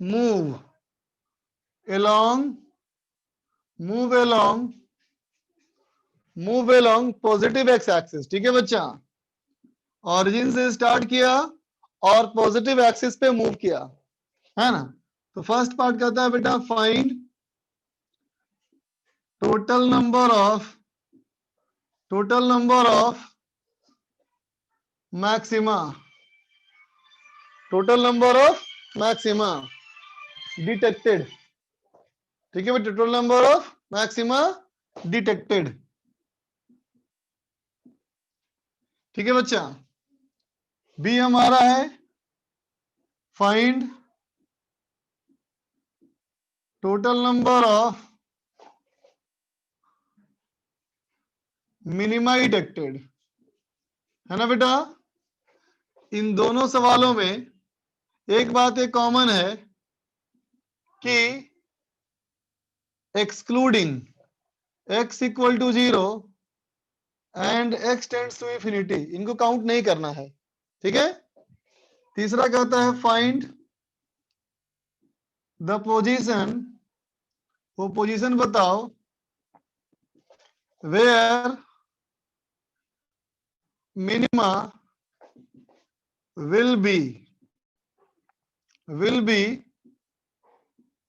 move along positive x axis, ठीक है बच्चा, ऑरिजिन से स्टार्ट किया और पॉजिटिव एक्सिस पे मूव किया, है ना। तो फर्स्ट पार्ट कहता है बेटा find total number of maxima, total number of maxima detected, ठीक है बेटा, total number of maxima detected, ठीक है बच्चा। बी हमारा है find total number of minima detected, है ना बेटा। इन दोनों सवालों में एक बात एक कॉमन है कि excluding x equal to 0 and x tends to infinity, इनको काउंट नहीं करना है, ठीक है। तीसरा कहता है फाइंड द पोजीशन, वो पोजीशन बताओ where minima will be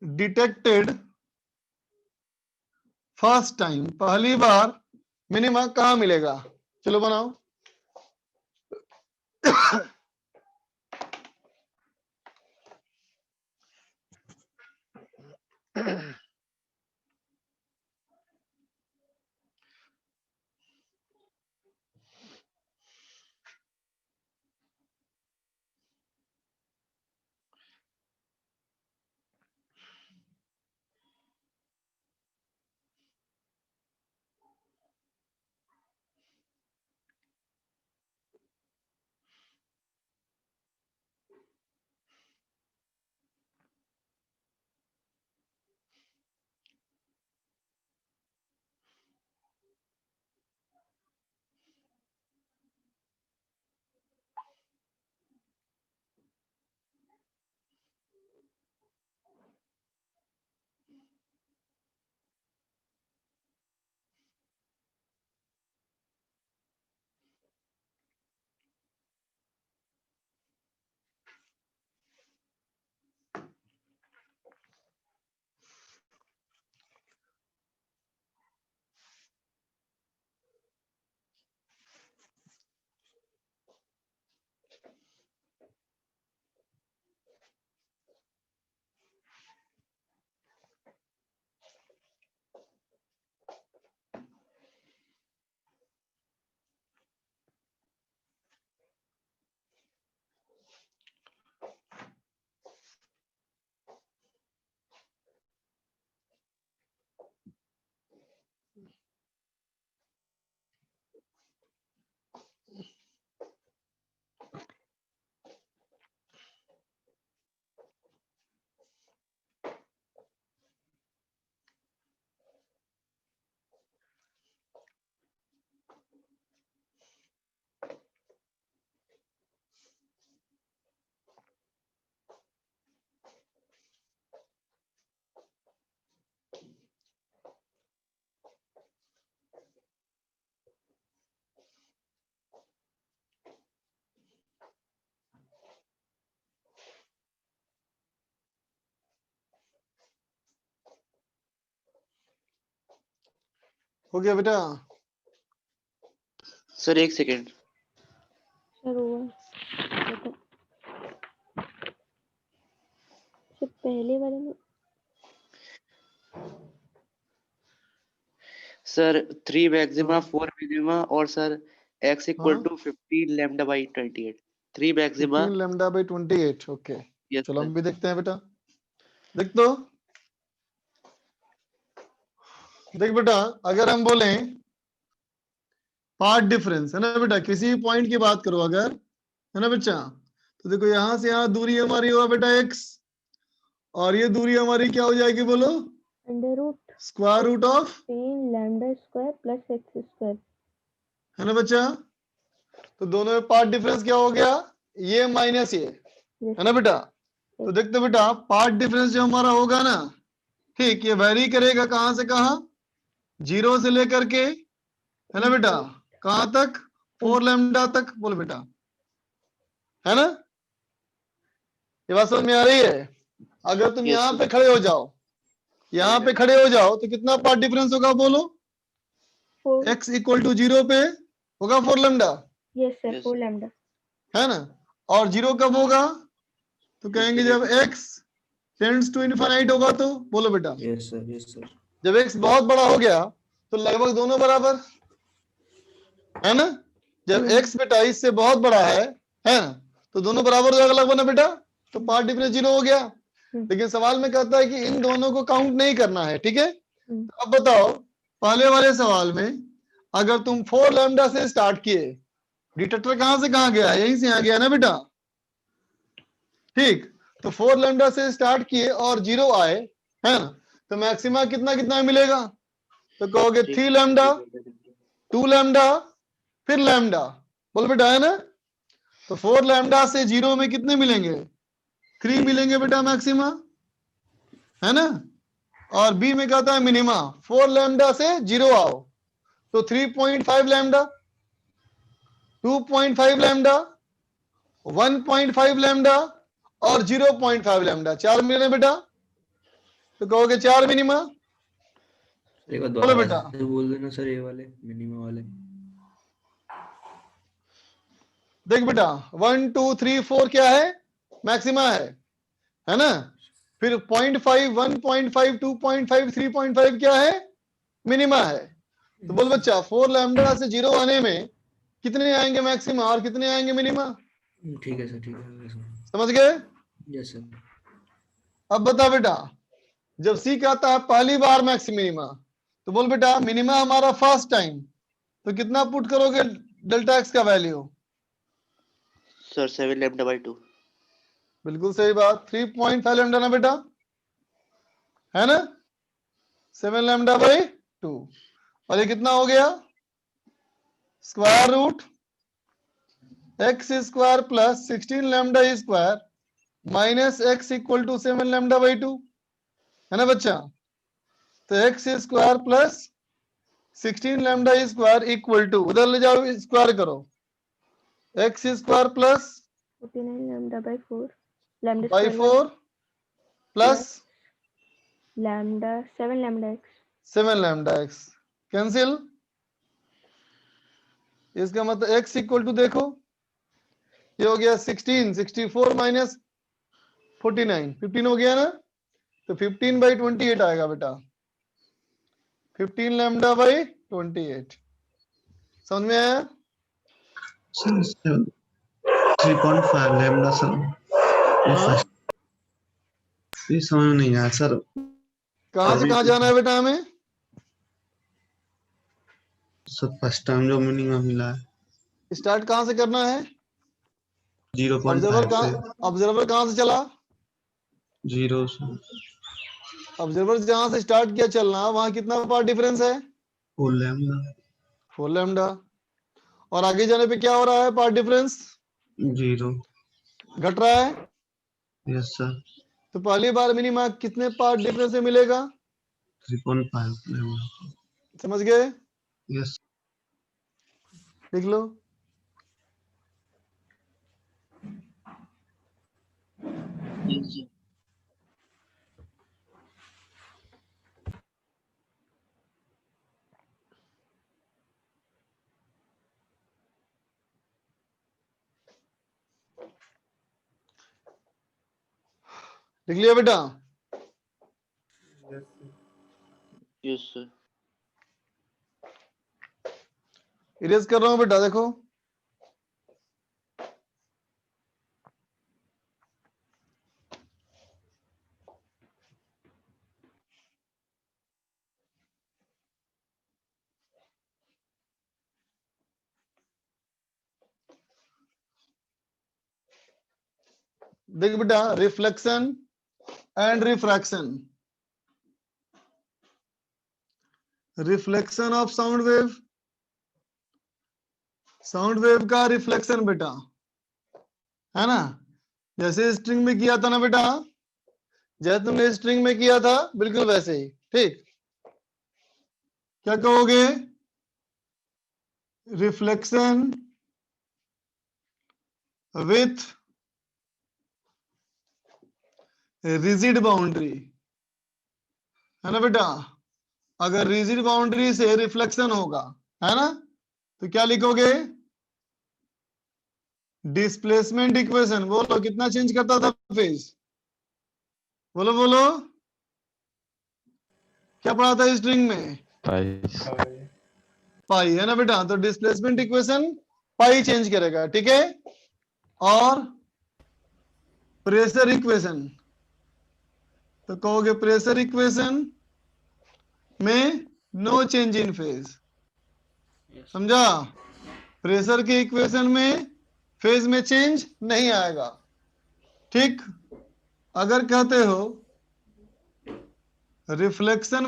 detected first time, पहली बार मिनिमा कहां मिलेगा, चलो बनाओ। हो गया बेटा? सर एक सेकेंड। सर हुआ बता सर पहले वाले में सर 3 मैक्सिमा 4 मिनिमा और सर x इक्वल हाँ to 15 lambda by 28। 3 maxima. 15 lambda by 28। Okay yes चलो सर। हम भी देखते हैं बेटा। देख तो देख बेटा, अगर हम बोले पार्ट डिफरेंस है ना बेटा, किसी पॉइंट की बात करो अगर, है ना बच्चा, तो देखो यहां से यहां दूरी हमारी होगा बेटा x, और ये दूरी हमारी क्या हो जाएगी बोलो? Under root square root of, 15 lambda square plus x square. है ना बच्चा? तो दोनों में पार्ट डिफरेंस क्या हो गया? ये माइनस ये, है ना बेटा? तो देखते बेटा पार्ट डिफरेंस जो हमारा होगा ना, ठीक, ये वैरी करेगा कहां से कहां? 0 से लेकर के, है ना बेटा, कहां तक? 4 लैम्डा तक। बोलो बेटा, है ना? ये बात समझ में आ रही है? अगर तुम Yes, यहाँ sir. पे खड़े हो जाओ, यहाँ पे खड़े हो जाओ, तो कितना पार्ट डिफरेंस होगा बोलो? 4 x इक्वल टू 0 पे होगा 4 lambda, yes sir Yes, 4 sir. Lambda. है ना? और 0 कब होगा? तो कहेंगे जब Infinity. x tends to infinite होगा। तो बोलो बेटा, यस सर यस सर। जब x बहुत बड़ा हो गया तो लगभग दोनों बराबर, है ना? जब x बेटा इससे बहुत बड़ा है ना, तो दोनों बराबर हो जाएगा लगभग ना बेटा, तो पार्ट डिफरेंस 0 हो गया। लेकिन सवाल में कहता है कि इन दोनों को काउंट नहीं करना है, ठीक है? तो अब बताओ, पहले वाले सवाल में अगर तुम 4 लैम्डा से स्टार्ट किए, डिटेक्टर कहां से कहां गया? यहीं से आ गया ना बेटा, ठीक? तो 4 लैम्डा से स्टार्ट किए और 0 आए, है ना? तो मैक्सिमा कितना कितना मिलेगा? तो कहोगे 3 लैम्डा, 2 लैम्डा, फिर लैम्डा। बोल बेटा, है ना? तो 4 लैम्डा से 0 में कितने मिलेंगे? 3 मिलेंगे बेटा मैक्सिमा, है ना? और बी में कहता है मिनिमा। 4 लैम्डा से 0 आओ, तो 3.5 लैम्डा, 2.5 लैम्डा, 1.5 लैम्डा और 0.5 लैम्डा। 4 मिले बेटा, तो कहोगे 4 मिनिमा। एक बार बोलो दोबारा बेटा, से बोल देना सर, ये वाले मिनिमम वाले। देख बेटा 1 2 3 4 क्या है? मैक्सिमा है ना? फिर 0.5 1.5 2.5 3.5 क्या है? मिनिमा है। तो बोल बच्चा 4 लैम्डा से 0 आने में कितने आएंगे मैक्सिमा और कितने आएंगे मिनिमा? ठीक है सर ठीक है सर। समझ गए? Yes sir. अब बता बेटा, जब सी कहता है पहली बार मैक्स मिनिमा, तो बोल बेटा मिनिमा हमारा फर्स्ट टाइम, तो कितना पुट करोगे डेल्टा एक्स का वैल्यू? Sir 7 lambda by 2. बिल्कुल सही बात, 3.5 लैम्डा ना बेटा, है ना? 7 लैम्डा बाई 2। और ये कितना हो गया? Square root x square plus 16 lambda square minus x equal to 7 lambda by 2, है ना बच्चा? तो x square plus 16 lambda square equal to, उधर ले जाओ स्क्वायर करो, x square plus 49 lambda by 4 lambda by square 4 plus lambda 7 lambda x 7 lambda x. Cancel, इसका मतलब एक्स इक्वल टू देखो, ये हो गया 16, 64 माइनस 49, 15 हो गया ना? तो 15 बाई 28 आएगा बेटा, 15 लैम्डा बाई 28। समझ में आया? सर 3.5 लैम्डा सर, ये हाँ? फर्स्ट, ये समझ में नहीं आया सर। कहां से अभी कहां जाना है बेटा हमें? सर फर्स्ट टाइम जो मिनिमम मिला है स्टार्ट कहां से करना है? 0.5 से ऑब्जर्वर कहां से चला? 0 से ऑब्जर्वर जहां से स्टार्ट किया चलना, वहां कितना पार्ट डिफरेंस है? 4 लैम्डा 4 लैम्डा। और आगे जाने पे क्या हो रहा है? Path difference 0। घट रहा है। यस सर, तो पहली बार मिनिमा कितने पार्ट डिफरेंस में मिलेगा? 3.5 लैम्डा। समझ गए? यस लिख लो। लिख लिया बेटा? Yes, sir. इरेज कर रहा हूं बेटा, देखो। देख बेटा, reflection and refraction. Reflection of sound wave का रिफ्लेक्शन बेटा, है ना? जैसे स्ट्रिंग में किया था ना बेटा, जैसे तुमने स्ट्रिंग में किया था बिल्कुल वैसे ही। ठीक, क्या कहोगे? रिफ्लेक्शन विथ रिजिड बाउंड्री, है ना बेटा? अगर रिजिड बाउंड्री से रिफ्लेक्शन होगा, है ना, तो क्या लिखोगे? Displacement equation. बोलो कितना चेंज करता था फेज? बोलो बोलो, क्या पढ़ा था स्ट्रिंग में? Twice. पाई, है ना बेटा? तो डिस्प्लेसमेंट इक्वेशन पाई चेंज करेगा, ठीक है? और प्रेशर इक्वेशन, तो कहोगे प्रेशर इक्वेशन में नो चेंज इन फेज। समझा? प्रेशर के इक्वेशन में फेज में चेंज नहीं आएगा। ठीक, अगर कहते हो रिफ्लेक्शन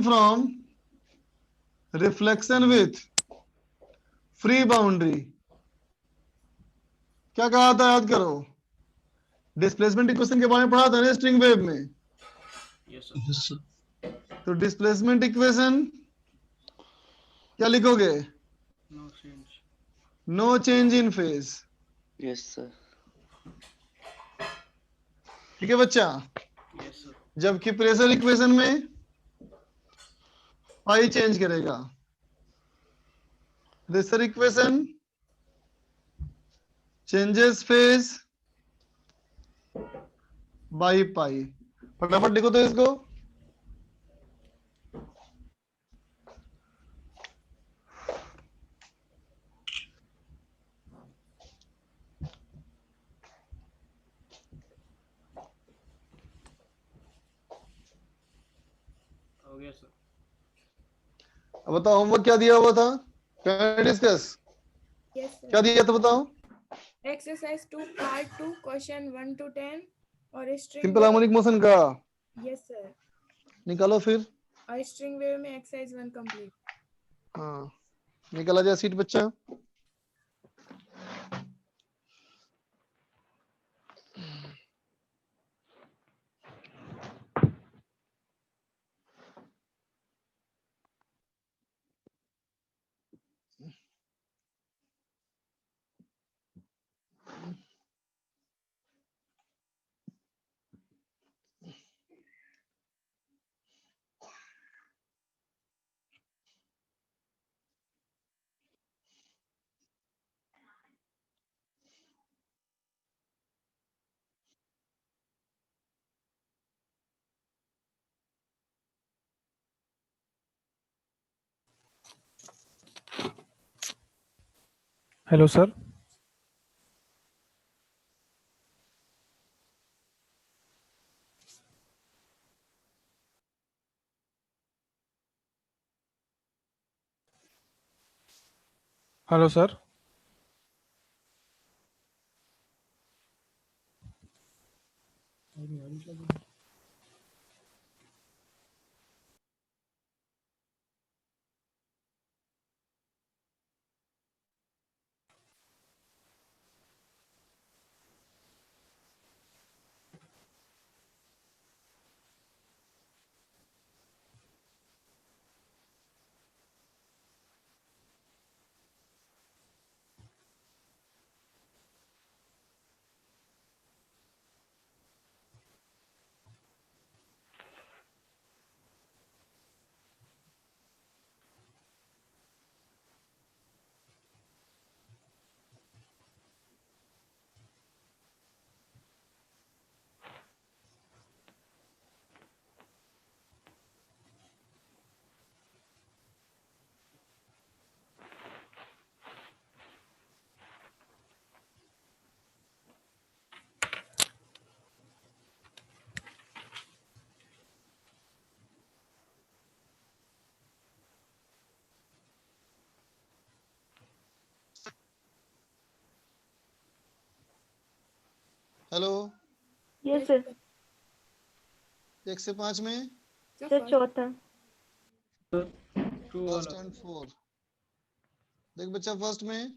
विथ फ्री बाउंड्री, क्या कहा था याद करो? डिस्प्लेसमेंट इक्वेशन के बारे में पढ़ा था ना स्ट्रिंग वेव में? Yes, sir. तो डिस्प्लेसमेंट इक्वेशन क्या लिखोगे? No change in phase. Yes, sir. ठीक है बच्चा? जबकि प्रेशर इक्वेशन में पाई चेंज करेगा। Pressure equation changes phase by pi. फटाफट लिखो तो इसको। अब बताओ, होमवर्क क्या दिया हुआ था? क्या डिस्कस Yes, क्या sir. दिया था बताओ? Exercise 2, part 2, question 1 to 10 और string simple wave. Harmonic motion का Yes, sir. निकालो फिर। और string wave में exercise 1 complete. हाँ, निकाला जाए सीट बच्चा। Hello, sir. Hello, sir. Hello, yes sir. 1 से 5 में सर चौथा। First and 4। देख बच्चा, फर्स्ट में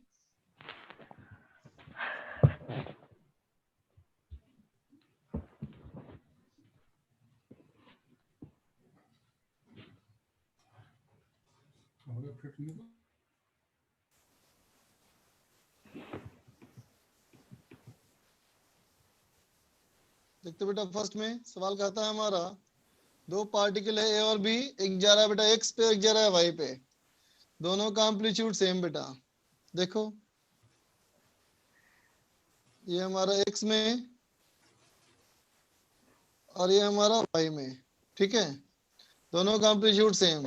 देखते बेटा, फर्स्ट में सवाल कहता है हमारा दो पार्टिकल है ए और बी, एक जा रहा है बेटा एक्स पे, एक जा रहा है वाई पे, दोनों का एम्पलीट्यूड सेम बेटा। देखो ये हमारा एक्स में और ये हमारा वाई में, ठीक है, दोनों का एम्पलीट्यूड सेम।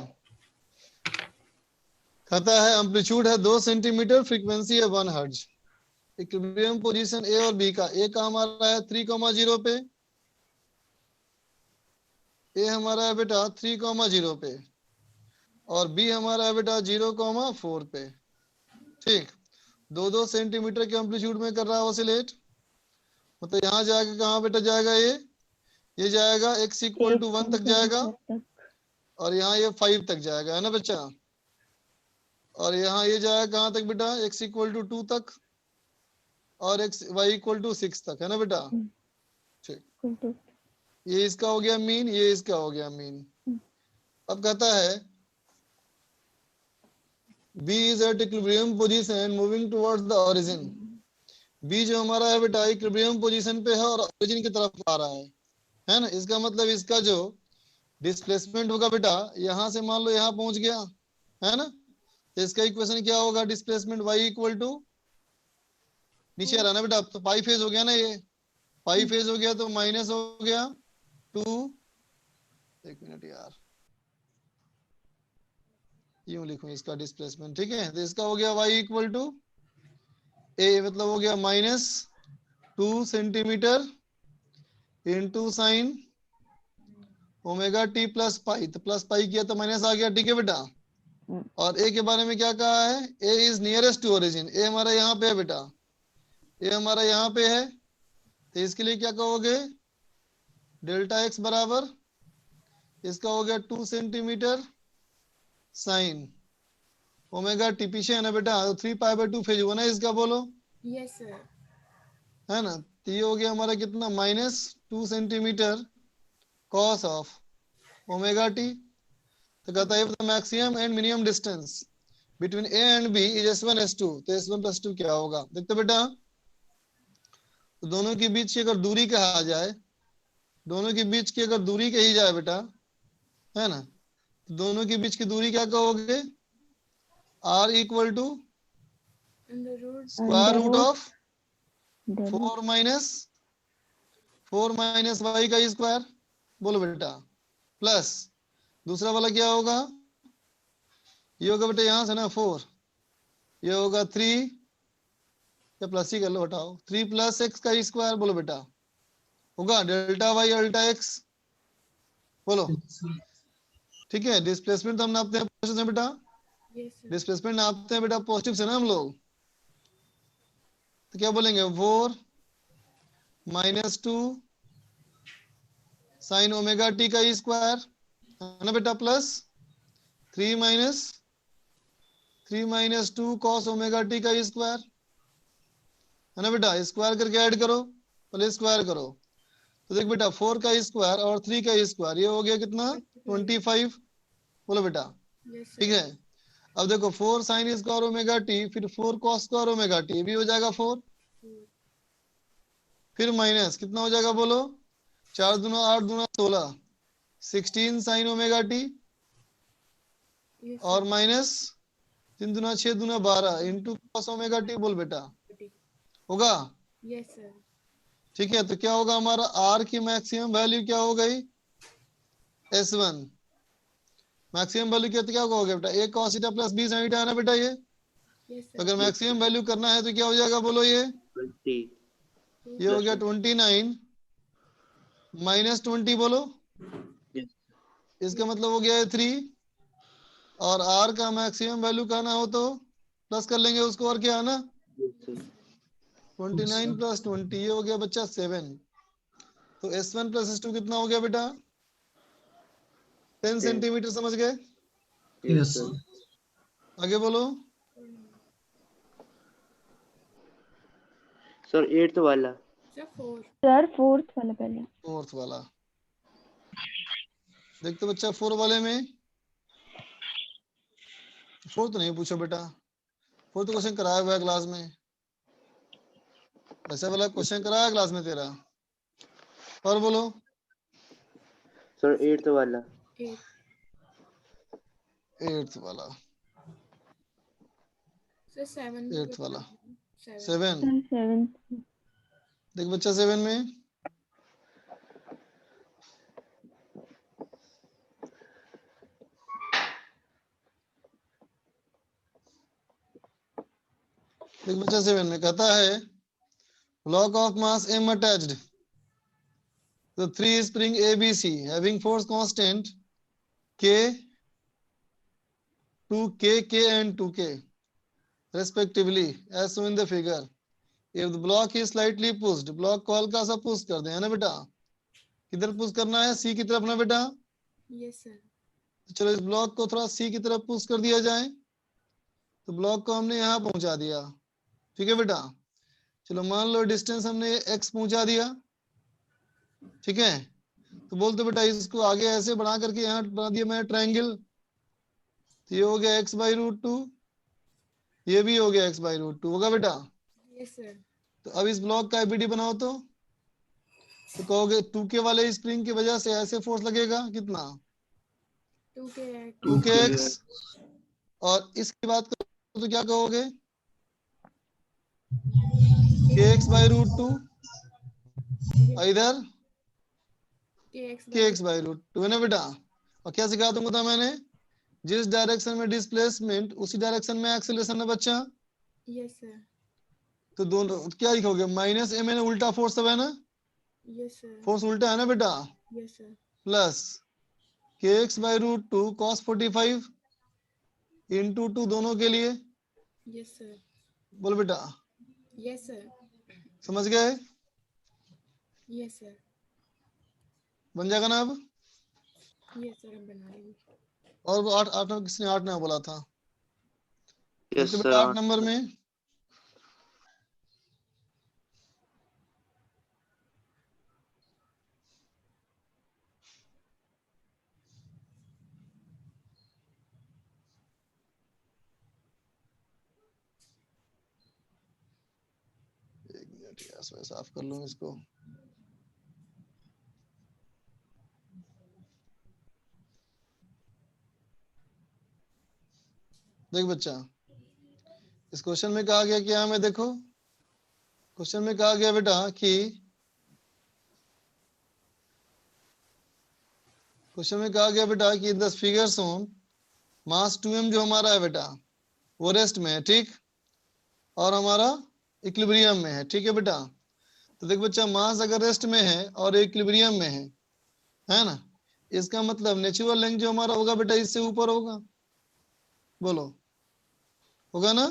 कहता है एम्पलीट्यूड है 2 सेंटीमीटर, फ्रीक्वेंसी है 1 हर्ट्ज। इक्विलिब्रियम पोजीशन ए और बी का, ए का हमारा है 3,0 पे, ए हमारा है बेटा 3,0 पे, और बी हमारा है बेटा 0,4 पे। ठीक, 2-2 सेंटीमीटर के एम्पलीट्यूड में कर रहा है ऑसिलेट। मतलब यहाँ जाएगा, कहाँ बेटा जाएगा ये जाएगा x इक्वल टू 1 तक जाएगा, और यहाँ ये 5 तक जाएगा, है ना बच्चा। और यहाँ ये जाएगा कहाँ तक बेटा, x इक्वल टू 2 तक, और y इक्वल टू 6 तक, है ना बेटा। ठीक, ये इसका हो गया मीन, ये इसका हो गया मीन। अब कहता है B is at equilibrium position moving towards the origin। B जो हमारा है बेटा इक्विलिब्रियम पोजीशन पे है और ओरिजिन की तरफ आ रहा है ना। इसका मतलब इसका जो डिस्प्लेसमेंट होगा बेटा, यहाँ से मान लो यहाँ पहुंच गया, है ना, तो इसका इक्वेशन क्या होगा, डिस्प्लेसमेंट y इक्वल टू, नीचे आ रहा ना बेटा, तो पाई फेज हो गया ना, ये पाई फेज हो गया तो माइनस हो गया 2, एक मिनट यार, यूं लिखूं इसका डिस्प्लेसमेंट, ठीक है। तो इसका हो गया y इक्वल टू ए, मतलब हो गया -2 centimetre into sine omega T plus pi, तो प्लस पाई किया तो माइनस आ गया, ठीक है बेटा। और ए के बारे में क्या कहा है, ए इज नियरेस्ट टू ओरिजिन, ए हमारा यहाँ पे है बेटा, ए हमारा यहाँ पे है, तो इसके लिए क्या कहोगे, डेल्टा एक्स बराबर, इसका हो गया 2 सेंटीमीटर साइन ओमेगा टी, पीछे है ना बेटा, 3π/2 फेज हुआ ना इसका, बोलो यस सर। है ना। तो ये हो गया हमारा कितना, -2 centimetre cos of omega t. तो कहता है the maximum and minimum distance between A and B is s1 s2, तो s1 + 2 क्या होगा, देखते बेटा। तो दोनों के बीच की अगर दूरी कहा जाए, दोनों के बीच की अगर दूरी कही जाए बेटा, है ना, तो दोनों के बीच की दूरी क्या कहोगे, r equal to square root of 4 minus y का स्क्वायर, बोलो बेटा, प्लस दूसरा वाला क्या होगा, ये होगा बेटा यहाँ से ना 4, ये होगा 3, या प्लस ही कर लो, हटाओ, 3 + x का स्क्वायर, बोलो बेटा, होगा डेल्टा y अल्टा x, बोलो। ठीक है, डिस्प्लेसमेंट तो हम नापते हैं पॉजिटिव से बेटा, डिस्प्लेसमेंट नापते हैं बेटा पॉजिटिव से ना हम लोग, तो क्या बोलेंगे 4 - 2 साइन ओमेगा टी का स्क्वायर, है ना बेटा, प्लस 3 - 2 कॉस ओमेगा टी का स्क्वायर, है ना बेटा। स्क्वायर करके ऐड करो, पहले स्क्वायर करो, तो देख बेटा 4 का स्क्वायर और 3 का स्क्वायर, ये हो गया कितना 25, बोलो बेटा, ठीक है। अब देखो 4 साइन स्क्वायर ओमेगा टी, फिर 4 कॉस स्क्वायर ओमेगा टी, भी हो जाएगा 4, फिर माइनस कितना हो जाएगा, बोलो 4 दूना 8 दूना 16, 16 साइन ओमेगा टी, और माइनस 3 दूना 6 दूना 12 इंटू कॉस ओमेगा टी, बोल बेटा, होगा। Yes sir. ठीक है, तो क्या होगा हमारा आर की मैक्सिमम वैल्यू क्या हो गई, S1 मैक्सिमम वैल्यू क्या, तो क्या होगा बेटा, a cos theta plus b sin theta, है ना बेटा। ये अगर मैक्सिमम वैल्यू करना है तो क्या हो जाएगा, बोलो, ये 20 हो गया 29 -20, बोलो, इसका मतलब हो गया है 3, और r का मैक्सिमम वैल्यू कहना हो तो प्लस कर लेंगे उसको, और क्या है ना, 29 प्लस 20 ये हो गया बच्चा 7। तो S1 प्लस S2 कितना हो गया बेटा? 10 सेंटीमीटर, समझ गए? Yes sir. आगे बोलो। सर 8th वाला। सर 4। सर फोर्थ वाला पहले। फोर्थ वाला देखते बच्चा, 4 वाले में फोर्थ नहीं पूछो बेटा, फोर्थ क्वेश्चन कराया हुआ है क्लास में, वैसे वाला क्वेश्चन कराया क्लास में तेरा। और बोलो। सर 8th वाला। 8। 8th वाला, सर 7 8th वाला 7। 7। Sir seventh. देख बच्चा 7 में देख बच्चा 7 में कहता है block of mass M attached the 3 spring ABC having force constant K, 2K, K and 2K respectively as shown in the figure. If the block is slightly pushed, block को हल्का सा पुश कर दे, है ना बेटा? किधर पुश करना है? सी की तरफ ना बेटा? Yes sir. तो चलो इस ब्लॉक को थोड़ा सी की तरफ पुश कर दिया जाए। तो ब्लॉक को हमने यहाँ पहुंचा दिया, ठीक है बेटा? चलो मान लो डिस्टेंस हमने x पहुंचा दिया, ठीक है? तो बोलते बेटा इसको आगे ऐसे बढ़ा करके यहाँ बना दिया मैं ट्रायंगल, तो ये हो गया x/√2, ये भी हो गया x/√2, होगा बेटा? Yes sir. तो अब इस ब्लॉक का एबीडी बनाओ तो कहोगे 2K वाले स्प्रिंग की वजह से ऐसे फोर्स लगेगा कितना? 2kx। और इसकी बात करो तो क्या कहोगे? kx/√2 और इधर kx/√2, है ना बेटा? और क्या सिखा दूंगा था मैंने? जिस डायरेक्शन में डिस्प्लेसमेंट उसी डायरेक्शन में एक्सेलरेशन है बच्चा। Yes sir. तो दोनों क्या लिखोगे? माइनस एम है ना, उल्टा फोर्स सब है ना, यस सर। फोर्स उल्टा है ना बेटा, yes sir. Plus kx/√2 cos 45 into 2 दोनों के लिए। Yes sir. बोल बेटा, यस सर। समझ गए? Yes sir. बन जाएगा ना अब? यस सर हम बना लेंगे। और वो 8 8 किसने 8 ना बोला था? यस तो सर। बेटा 8 नंबर में एक मिनट यार, साफ कर लूं इसको। देख बच्चा, इस क्वेश्चन में कहा गया क्या हमें? देखो क्वेश्चन में कहा गया बेटा कि the figures on mass 2m जो हमारा है बेटा वो रेस्ट में है, ठीक? और हमारा इक्विलिब्रियम में है, ठीक है बेटा? तो देख बच्चा, मास अगर रेस्ट में है और इक्विलिब्रियम में है ना, इसका मतलब नेचुरल लेंथ जो हमारा होगा बेटा इससे ऊपर होगा। बोलो, होगा ना?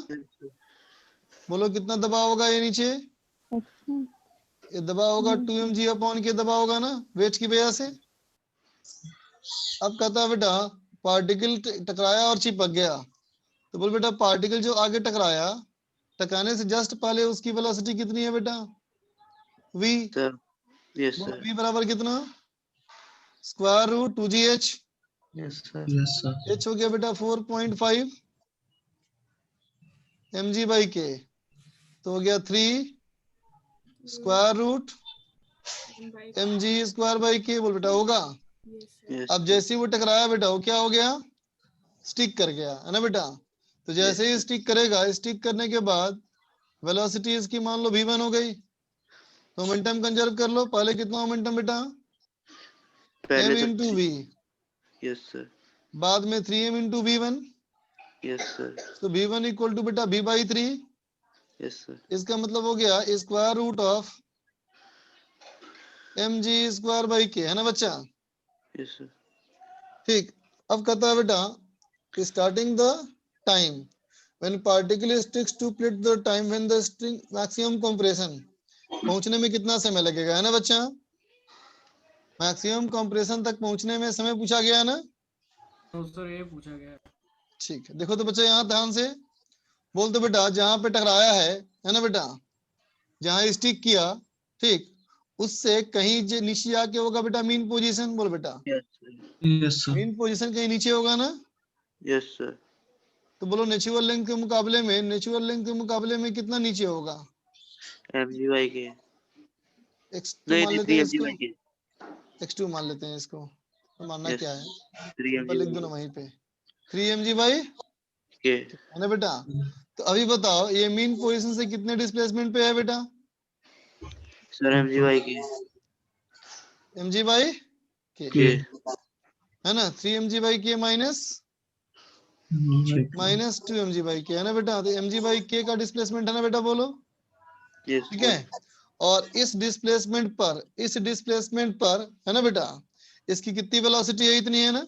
बोलो कितना दबाव होगा ये नीचे? ये दबाव होगा 2mg/k दबाव होगा ना, वेट की वजह से। अब कहता है बेटा पार्टिकल टकराया और चिपक गया, तो बोल बेटा पार्टिकल जो आगे टकराया, टकराने से जस्ट पहले उसकी वेलोसिटी कितनी है बेटा? v। सर यस बोलो सर। v बराबर कितना? √2gh। Yes sir. Yes sir. h हो गया बेटा 4.5 mg/k, तो हो गया 3 √mg²/k। बोल बेटा होगा? Yes sir. यस अब जैसे ही वो टकराया बेटा वो क्या हो गया? स्टिक कर गया, है ना बेटा? तो जैसे ही स्टिक करेगा, स्टिक करने के बाद वेलोसिटी इसकी मान लो v1 हो गई, तो मोमेंटम कंजर्व कर लो। पहले कितना मोमेंटम बेटा? पहले m तो इंटू v, यस सर। बाद में 3m into v1, yes sir. तो v1 इक्वल टू बेटा v/3। Yes sir. इसका मतलब हो गया √of mg²/k, है ना बच्चा? Yes sir. ठीक। अब कहता है बेटा starting the time when particle sticks to plate the time when the string maximum compression, पहुंचने में कितना समय लगेगा, है ना बच्चा? मैक्सिमम कंप्रेशन तक पहुंचने में समय पूछा गया है ना? तो सर ये पूछा गया। ठीक है, देखो तो बच्चा यहाँ ध्यान से बोल दो बेटा, जहां पे टकराया है ना बेटा, जहां स्टिक किया, ठीक, उससे कहीं जो नीचे आके होगा बेटा मीन पोजीशन, बोल बेटा यस सर। मीन पोजीशन कहीं नीचे होगा ना? Yes sir. तो बोलो नेचुरल लेंथ के मुकाबले में, नेचुरल लेंथ के मुकाबले में कितना नीचे होगा? mgy के x2 नहीं मान लेते हैं इसको, mgy के x2 मान लेते हैं इसको, तो मानना Yes. क्या है, 3 पर लिख दो ना वहीं पे 3 mg के है ना बेटा? तो अभी बताओ ये मीन पोजीशन से कितने डिस्प्लेसमेंट पे है बेटा? सर mgy के mg के के है ना, 3 mg माइनस 2 mg है ना बेटा? तो mg के का डिस्प्लेसमेंट है ना बेटा, बोलो यस ठीक है। और इस डिस्प्लेसमेंट पर है ना बेटा, इसकी कितनी वेलोसिटी है, इतनी है ना?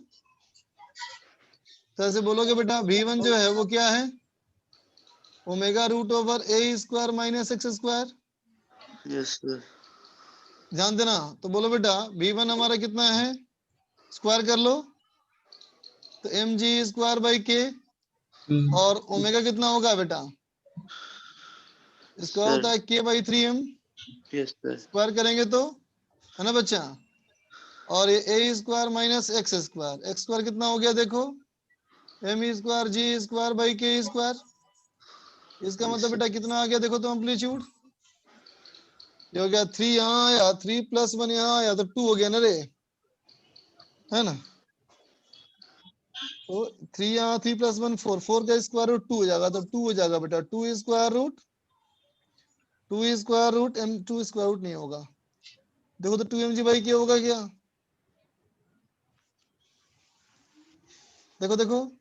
तो ऐसे बोलोगे बेटा v1 जो है वो क्या है, omega root over a square minus x square, yes sir ध्यान देना। तो बोलो बेटा v1 हमारा कितना है, स्क्वायर कर लो, तो mg स्क्वायर बाई के, और ओमेगा कितना होगा बेटा, इसका होता है k by 3m, yes sir square करेंगे तो, है ना बच्चा? और ये A square minus x square कितना हो गया देखो, m square g square by k square, इसका मतलब बेटा कितना आ गया देखो तो एम्पलीट्यूड, ये हो गया 3 यहाँ आया, 3 + 1 यहाँ आया, तो 2 हो गया ना रे, है ना? तो 3 यहाँ, 3 + 1 4, 4 का स्क्वायर रूट 2 हो जाएगा, तो 2 हो जाएगा बेटा, 2 square root m, 2 square root नहीं होगा, देखो तो 2 mg क्या होगा क्या, देखो देखो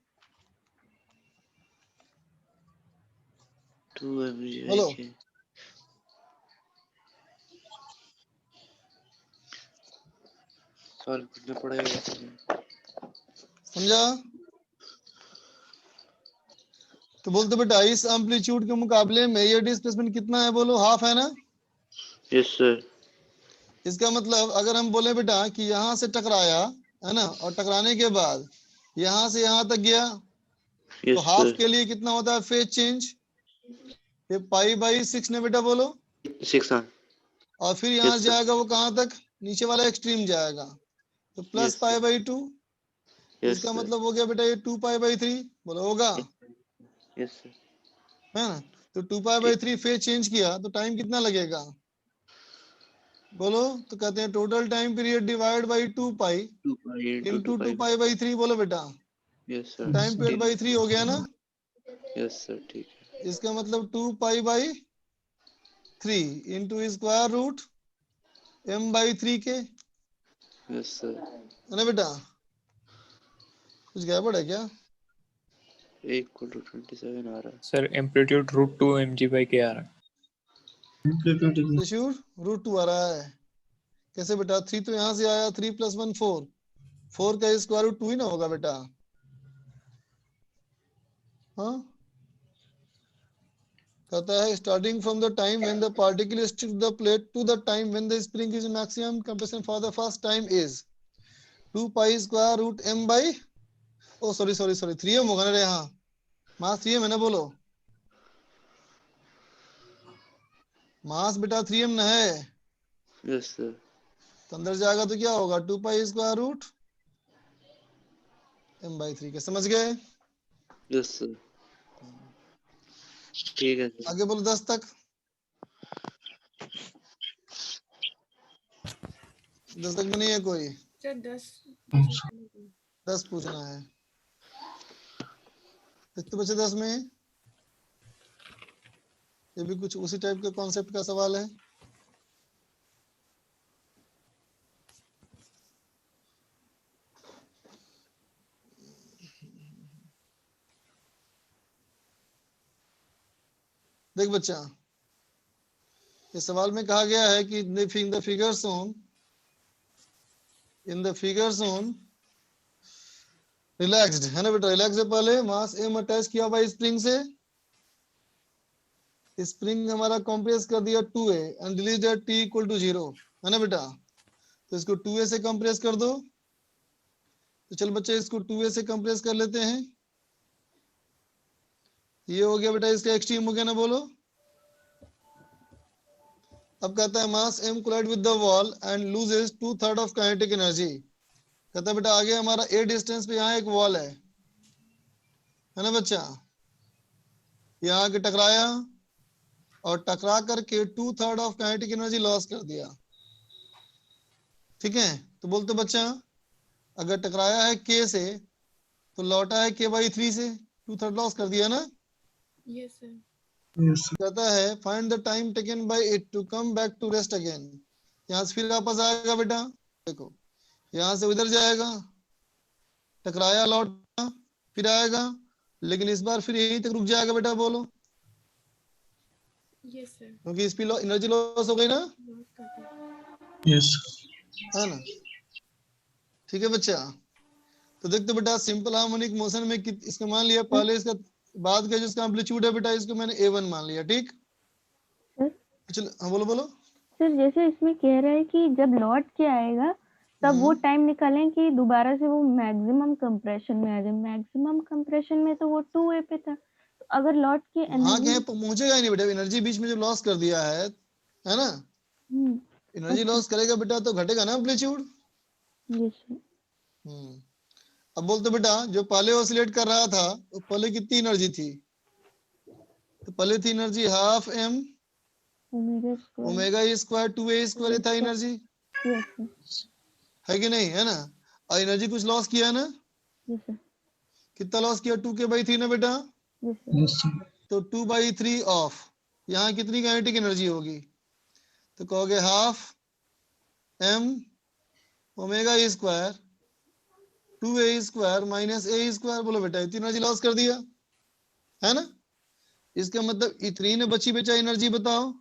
2 mgy बोलो। के सॉल्व करना पड़ेगा। समझा? तो बोलते बेटा इस एम्पलीट्यूड के मुकाबले में ये डिस्प्लेसमेंट कितना है, बोलो हाफ है ना? यस सर इसका मतलब अगर हम बोले बेटा कि यहाँ से टकराया है ना, और टकराने के बाद यहाँ से यहाँ तक गया, तो यस हाफ सर के लिए कितना होता है फेज चेंज, ये π/6 ने बेटा, बोलो, 6 on और फिर यहाँ Yes, से sir. जाएगा वो कहाँ तक, नीचे वाला एक्सट्रीम जाएगा, तो प्लस Yes, sir. π/2, यस इसका सर मतलब हो गया बेटा ये 2π/3, बोलो होगा, यस सर है ना? तो 2π/3 फेज चेंज किया तो टाइम कितना लगेगा, बोलो? तो कहते हैं total time period divide by 2π 2 into 2π/3, बोलो बेटा, yes sir time period by 3 हो गया ना? यस सर ठीक है इसका मतलब 2π/3 इंटू स्क्वायर रूट m/3 के, यस सर है ना बेटा? कुछ गड़बड़ है क्या? 1 = 27 आ रहा है सर एम्पलीट्यूड √2 mg के आ रहा है। एम्पलीट्यूड √2 आ रहा है, कैसे बेटा? 3 तो यहाँ से आया, 3 + 1 4, 4 का स्क्वायर रूट 2 ही ना होगा बेटा, हाँ? कहता है starting from the time when the particle stick the plate to the time when the spring is maximum compression for the first time is 2π² m by, oh sorry 3m होगा ना रे, हाँ मास 3m है ना, बोलो मास बेटा 3m ना है, यस सर तो अंदर जाएगा तो क्या होगा 2π² m/3 के, समझ गए? यस सर ठीक है सर आगे बोलो 10 तक, 10 तक में नहीं है कोई, सर 10 10 पूछना है, कितने बचे 10 में? ये भी कुछ उसी टाइप के कॉन्सेप्ट का सवाल है। देख बच्चा, इस सवाल में कहा गया है कि in the figures on relaxed, है ना बेटा? रिलैक्स से पहले मास m अटैच किया हुआ स्प्रिंग से, स्प्रिंग हमारा कंप्रेस कर दिया 2a and release at t equal to 0, है ना बेटा? तो इसको 2a से कंप्रेस कर दो। तो चल बच्चे इसको 2a से कंप्रेस कर लेते हैं। ये हो गया बेटा, इसका एक्सट्रीम हो गया ना, बोलो। अब कहता है mass m collide with the wall and loses 2/3 of kinetic energy. कहता है बेटा आगे हमारा a डिस्टेंस पे यहाँ एक वॉल है ना बच्चा? यहाँ के टकराया और टकरा करके 2/3 ऑफ काइनेटिक एनर्जी लॉस कर दिया। ठीक है, तो बोलते बच्चा अगर टकराया है k से तो लौटा है k/3 से, 2/3 लॉस कर दिया ना। Yes, sir. कहता है find the time taken by it to come back to rest again. यहाँ से फिर वापस आएगा बेटा, देखो यहाँ से उधर जाएगा, टकराया लौटा फिर आएगा, लेकिन इस बार फिर यहीं तक रुक जाएगा बेटा, बोलो। Yes, sir. क्योंकि इस पे एनर्जी लॉस हो गई ना, Loss कर दिया। यस है ना? ठीक है बच्चा, तो देखते बेटा सिंपल हार्मोनिक मोशन में इसका मान लिया पहले, इसका बाद का जिसका एम्पलीट्यूड है बेटा इसको मैंने a1 मान लिया। ठीक, सर चलो हाँ बोलो बोलो। सर जैसे इसमें कह रहा है कि जब लौट के आएगा तब वो टाइम निकालें कि दोबारा से वो मैक्सिमम कंप्रेशन में आ जाए। मैक्सिमम कंप्रेशन में तो वो 2a पे था, तो अगर लौट के हाँ एनर्जी क्या पहुंचेगा ही नहीं बेटा, एनर्जी बीच में जो लॉस कर दिया है ना, एनर्जी लॉस करेगा बेटा तो घटेगा ना एम्पलीट्यूड। Yes sir. अब बोलते बेटा जो पहले ऑसिलेट कर रहा था तो पहले कितनी एनर्जी थी? तो पहले थी energy half m omega square. Omega square 2a square था एनर्जी, यस सर। है कि नहीं, है ना? और एनर्जी कुछ लॉस किया ना, यस सर। कितना लॉस किया? 2k/3 ना बेटा। Yes sir. यस तो 2/3 ऑफ यहाँ कितनी काइनेटिक एनर्जी होगी? तो कहोगे half m omega square 2a square minus a square. बोलो बेटा इतनी एनर्जी लॉस कर दिया, है ना? इसका मतलब इतनी ने बची बचा एनर्जी बताओ,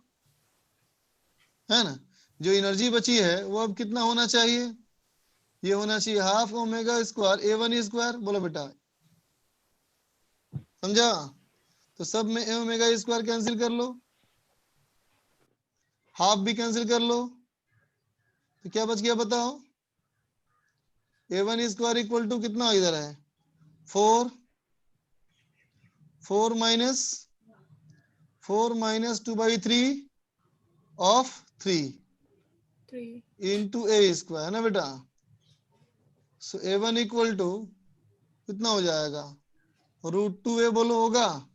है ना? जो एनर्जी बची है वो अब कितना होना चाहिए? ये होना चाहिए half omega square a1 square. बोलो बेटा समझा? तो सब में a ओमेगा स्क्वायर कैंसिल कर लो, हाफ भी कैंसिल कर लो, तो क्या बच गया बताओ? a1 स्क्वायर इक्वल टू कितना इधर है 4 minus 2/3 of 3 3. Into a square, है ना बेटा? सो a1 इक्वल टू कितना हो जाएगा? √2a। बोलो होगा?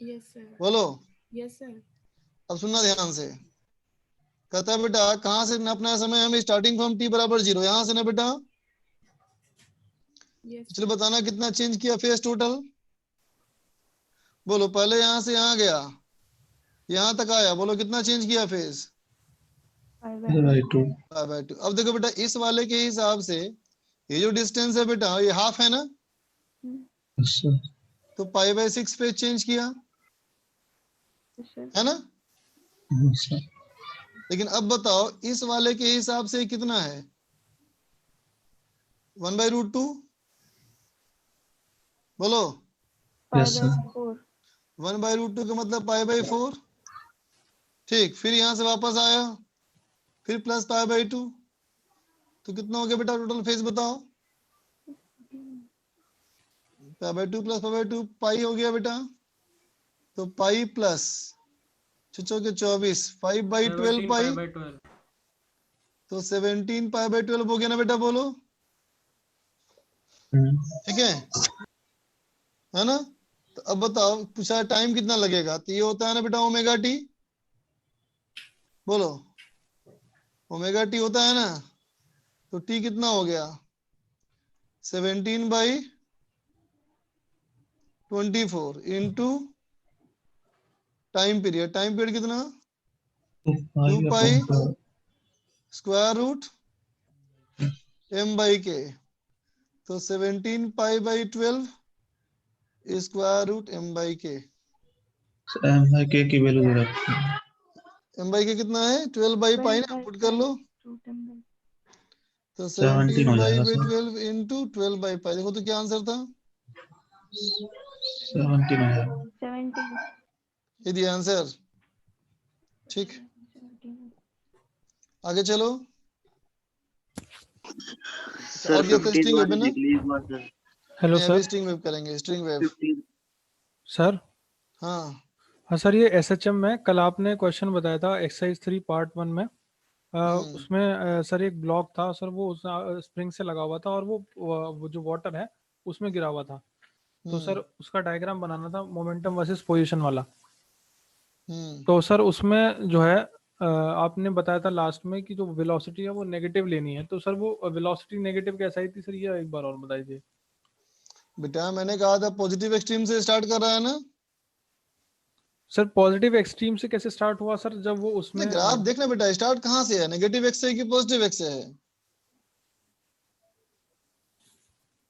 Yes, sir. बोलो। Yes, sir. अब सुनना ध्यान से, कहता है बेटा कहां से नापना है समय? हमें स्टार्टिंग फ्रॉम t बराबर 0 यहां से ना बेटा। Yes. चलो बताना कितना चेंज किया फेस टोटल। बोलो पहले यहां से यहां गया, यहां तक आया, बोलो कितना चेंज किया फेस? 5/2 5/2। अब देखो बेटा इस वाले के हिसाब से ये जो डिस्टेंस है बेटा ये हाफ है ना, यस सर तो π/6 पे चेंज किया, है ना? यस सर लेकिन अब बताओ इस वाले के हिसाब से कितना है? 1/√2। बोलो यस सर 1/√2 का मतलब π/4। ठीक, फिर यहां से वापस आया, फिर प्लस π/2, तो कितना हो गया बेटा टोटल फेस बताओ? π/2 प्लस π/2 पाई हो गया बेटा, तो पाई प्लस 24 5/12 पाई, 17 pi/12. तो 17 π/12 हो गया ना बेटा, बोलो। ठीक है ना? तो अब बताओ पूछा टाइम कितना लगेगा, तो ये होता है ना बेटा ओमेगा टी। बोलो ओमेगा टी होता है ना, तो टी कितना हो गया? 17/24 into time period. Time period कितना? 2 पाई स्क्वायर रूट m/k, तो 17 π/12 स्क्वायर रूट m/k। m/k की वैल्यू दे रखी है m/k कितना है? 12/π ना, पुट कर लो, तो 17 हो जाएगा सर 17/12 इंटू 12/π। देखो तो क्या आंसर था? 17 हो जाएगा 17। ये दिया आंसर। ठीक, आगे चलो। सर और दिया था 15 स्ट्रिंग वेव वाली है ना, लिख लीजिए एक बार सर। हेलो नहीं अभी सर। स्ट्रिंग वेव करेंगे, स्ट्रिंग वेव। 15 सर हाँ हाँ सर, ये एसएचएम में कल आपने क्वेश्चन बताया था एक्सरसाइज 3 पार्ट 1 में। उसमें सर एक ब्लॉक था सर, वो स्प्रिंग से लगा हुआ था और वो जो वाटर है उसमें गिरा हुआ था। तो सर उसका डायग्राम बनाना था मोमेंटम वर्सेस पोजीशन वाला। तो सर उसमें जो है आपने बताया था लास्ट में कि जो वेलोसिटी है वो नेगेटिव लेनी है। तो सर वो वेलोसिटी नेगेटिव कैसे आई थी सर, ये एक बार और बता दीजिए। बेटा मैंने कहा था पॉजिटिव एक्सट्रीम से स्टार्ट कर रहा है ना। सर पॉजिटिव एक्सट्रीम से कैसे स्टार्ट हुआ सर, जब वो उसमें नहीं ग्राफ देखना बेटा, स्टार्ट कहाँ से है, नेगेटिव एक्स से कि पॉजिटिव एक्स से है।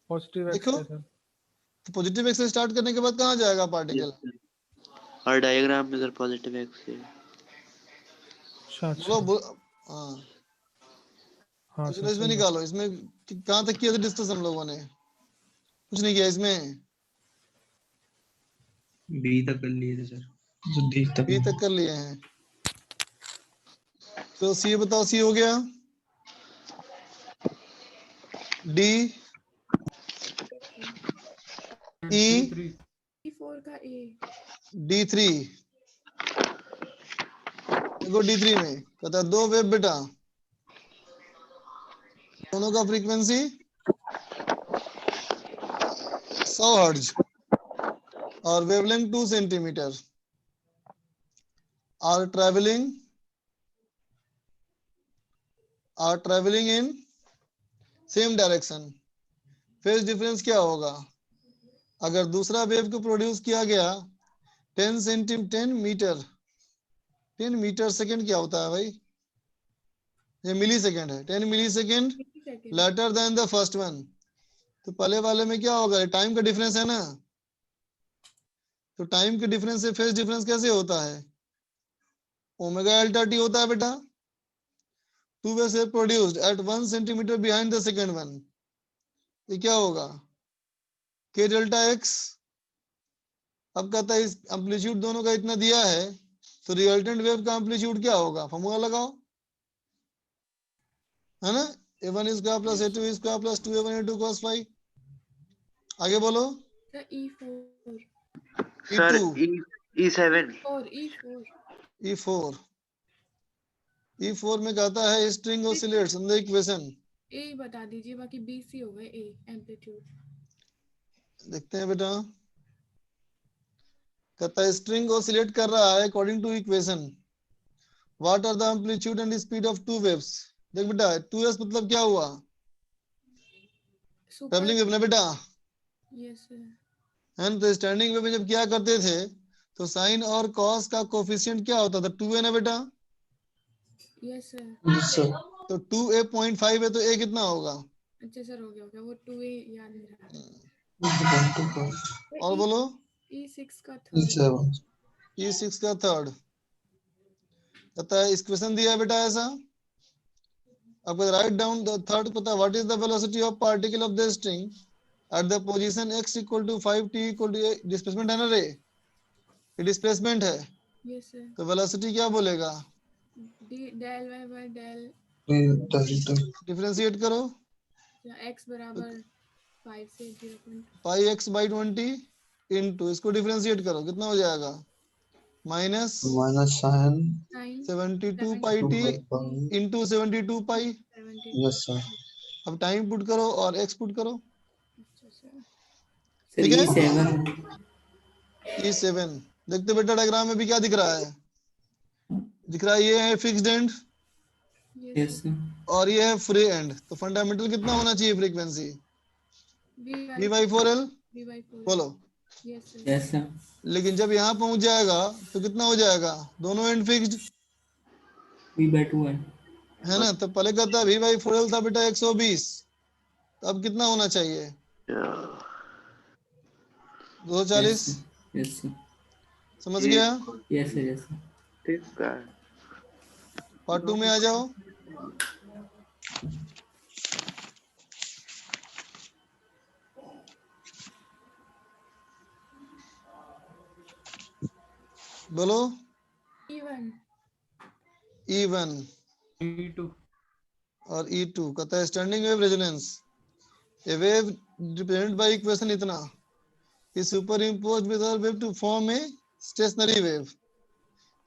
पॉजिटिव एक्स देखो है सर। तो पॉजिटिव एक्स से स्टार्ट करने के बाद कहाँ जाएगा यस पार्टिकल। सर। और डायग्राम में सर पॉजिटिव एक्स है। अच्छा बोलो अच्छा। हाँ हाँ तो सर चलो इसमें सही है। निकालो, इसमें कहाँ तक किया था डिस्कस हम लोगों ने, कुछ नहीं किया इसमें। बी तक कर लिए थे सर, जो डी तक बी नहीं। तक कर लिए हैं। तो सी बताओ, सी हो गया। डी, ई, D3। E4 का A। D3। देखो D3 में कहता है दो वेव बेटा, दोनों का फ्रीक्वेंसी 100 हर्ट्ज और wavelength 2 centimetre are travelling in same direction. Phase difference क्या होगा अगर दूसरा वेव को प्रोड्यूस किया गया 10 मीटर सेकेंड क्या होता है भाई, ये मिली सेकेंड है, 10 millisecond second. Later then the first one. तो पहले वाले में क्या होगा, टाइम का डिफरेंस है ना, तो टाइम के डिफरेंस से फेज डिफरेंस कैसे होता है, ओमेगा एल्टा टी होता है बेटा। टू वेव्स है produced at 1 centimetre behind the second one, ये क्या होगा के डेल्टा एक्स। अब कहता है इस एम्पलीट्यूड दोनों का इतना दिया है तो रिजल्टेंट वेव का एम्पलीट्यूड क्या होगा, फॉर्मूला लगाओ, है ना, a1 square plus a2 square plus 2a1 a2 cos phi. आगे बोलो। Sir E4 sir E2, E7 और E4 E4, E4 में कहता है string oscillates in the equation. A बता दीजिए, बाकी BC हो गए A एम्पलीट्यूड। देखते हैं बेटा, कहता है स्ट्रिंग ऑसिलेट कर रहा है according to equation, what are the amplitude and speed of two waves. देख बेटा 2s मतलब क्या हुआ, ट्रैवलिंग वेव ना बेटा, यस सर। है ना। तो स्टैंडिंग वेव में जब क्या करते थे तो साइन और कॉस का कोफिशिएंट क्या होता था, 2a ना बेटा। Yes sir. Yes sir. तो 2a 0.5 है तो a कितना होगा। अच्छा सर, हो गया वो 2A याद नहीं रहा। और बोलो। E6 का थर्ड। E7। E6 का थर्ड कहता है इक्वेशन दिया है बेटा ऐसा। अब राइट डाउन द थर्ड पता, what is the velocity of particle of the string at the position x equal to 5 t equal to displacement है ना रे, ये डिस्प्लेसमेंट है। Yes sir. तो वेलोसिटी क्या बोलेगा, del y by del differentiate करो, x बराबर 5 से 0.5 पाई x बाई 20 इंटू, इसको डिफरेंशिएट करो कितना हो जाएगा, minus minus sine 72 pi 2 t pi. Into 72 pi. 72। Yes sir. अब टाइम पुट करो और x पुट करो, अच्छा सर। सर ठीक है। E7। E7 देखते बेटा डायग्राम में भी क्या दिख रहा है, दिख रहा है ये है fixed and yes yes sir. और ये है फ्री एंड। तो फंडामेंटल कितना होना चाहिए frequency, V by 4L। V/4। बोलो। Yes sir. Yes sir. लेकिन जब यहाँ पहुंच जाएगा तो कितना हो जाएगा, दोनों एंड फिक्स्ड V/2 है। है ना। तो पहले कहता है V बाई 4L था बेटा 120, तो अब कितना होना चाहिए, 240। Yes sir. Yes sir. समझ गया। Yes sir. Yes sir. ठीक है। पार्ट 2 में आ जाओ। बोलो E1 E1 E2 और E2 कहता है standing wave resonance A wave represented by equation इतना is superimposed with other wave to form a stationary wave.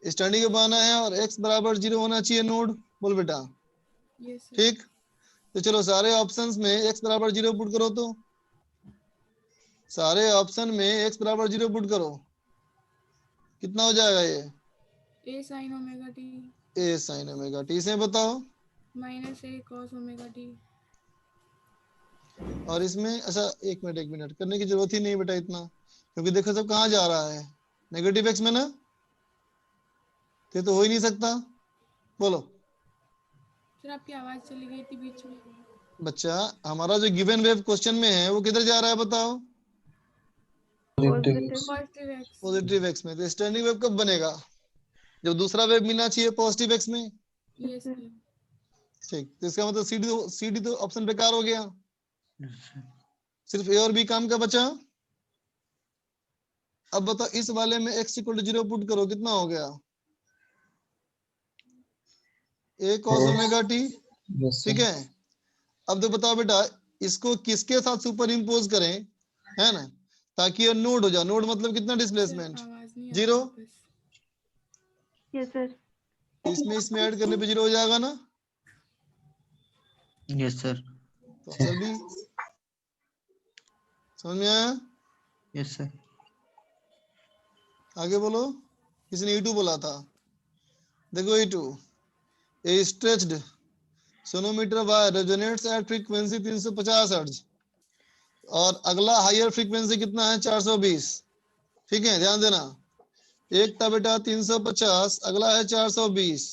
Standing wave बनाना है और x बराबर 0 होना चाहिए नोड। बोल बेटा yes sir ठीक। तो चलो सारे ऑप्शंस में x बराबर 0 पुट करो, तो सारे ऑप्शन में x बराबर 0 पुट करो, कितना हो जाएगा ये? A sin omega t a sin omega t से बताओ। minus A cos omega t और इसमें अच्छा एक मिनट करने की जरूरत ही नहीं बेटा इतना, क्योंकि देखो सब कहाँ जा रहा है, नेगेटिव एक्स में ना, तो हो ही नहीं सकता। बोलो सर आपकी आवाज चली गई थी बीच में। बच्चा, हमारा जो गिवन वेव क्वेश्चन में है वो किधर जा रहा है बताओ? Positive positive x positive x में। तो स्टैंडिंग वेव कब बनेगा? जब दूसरा वेव मिलना चाहिए पॉजिटिव एक्स में। यस सर ठीक, तो इसका मतलब सी डी तो ऑप्शन बेकार हो गया, सिर्फ ए और बी काम का बचा। अब बताओ इस वाले में x इक्वल टू 0 पुट करो, कितना हो गया? a cos omega t। ठीक है, अब तो बताओ बेटा इसको किसके साथ सुपर इम्पोज करें, है ना, ताकि ये नोड हो जाए। नोड मतलब कितना डिस्प्लेसमेंट? आवाज नहीं आ 0। रही बस। यस सर इसमें ऐड करने पे 0 हो जाएगा ना, यस सर तो आंसर भी। समझ में आया? यस सर आगे बोलो, किसी ने E2 बोला था, देखो E2 a stretched sonometer wire resonates at frequency 350 hertz, और अगला हायर फ्रीक्वेंसी कितना है? 420। ठीक है, ध्यान देना, एक था बेटा 350, अगला है 420,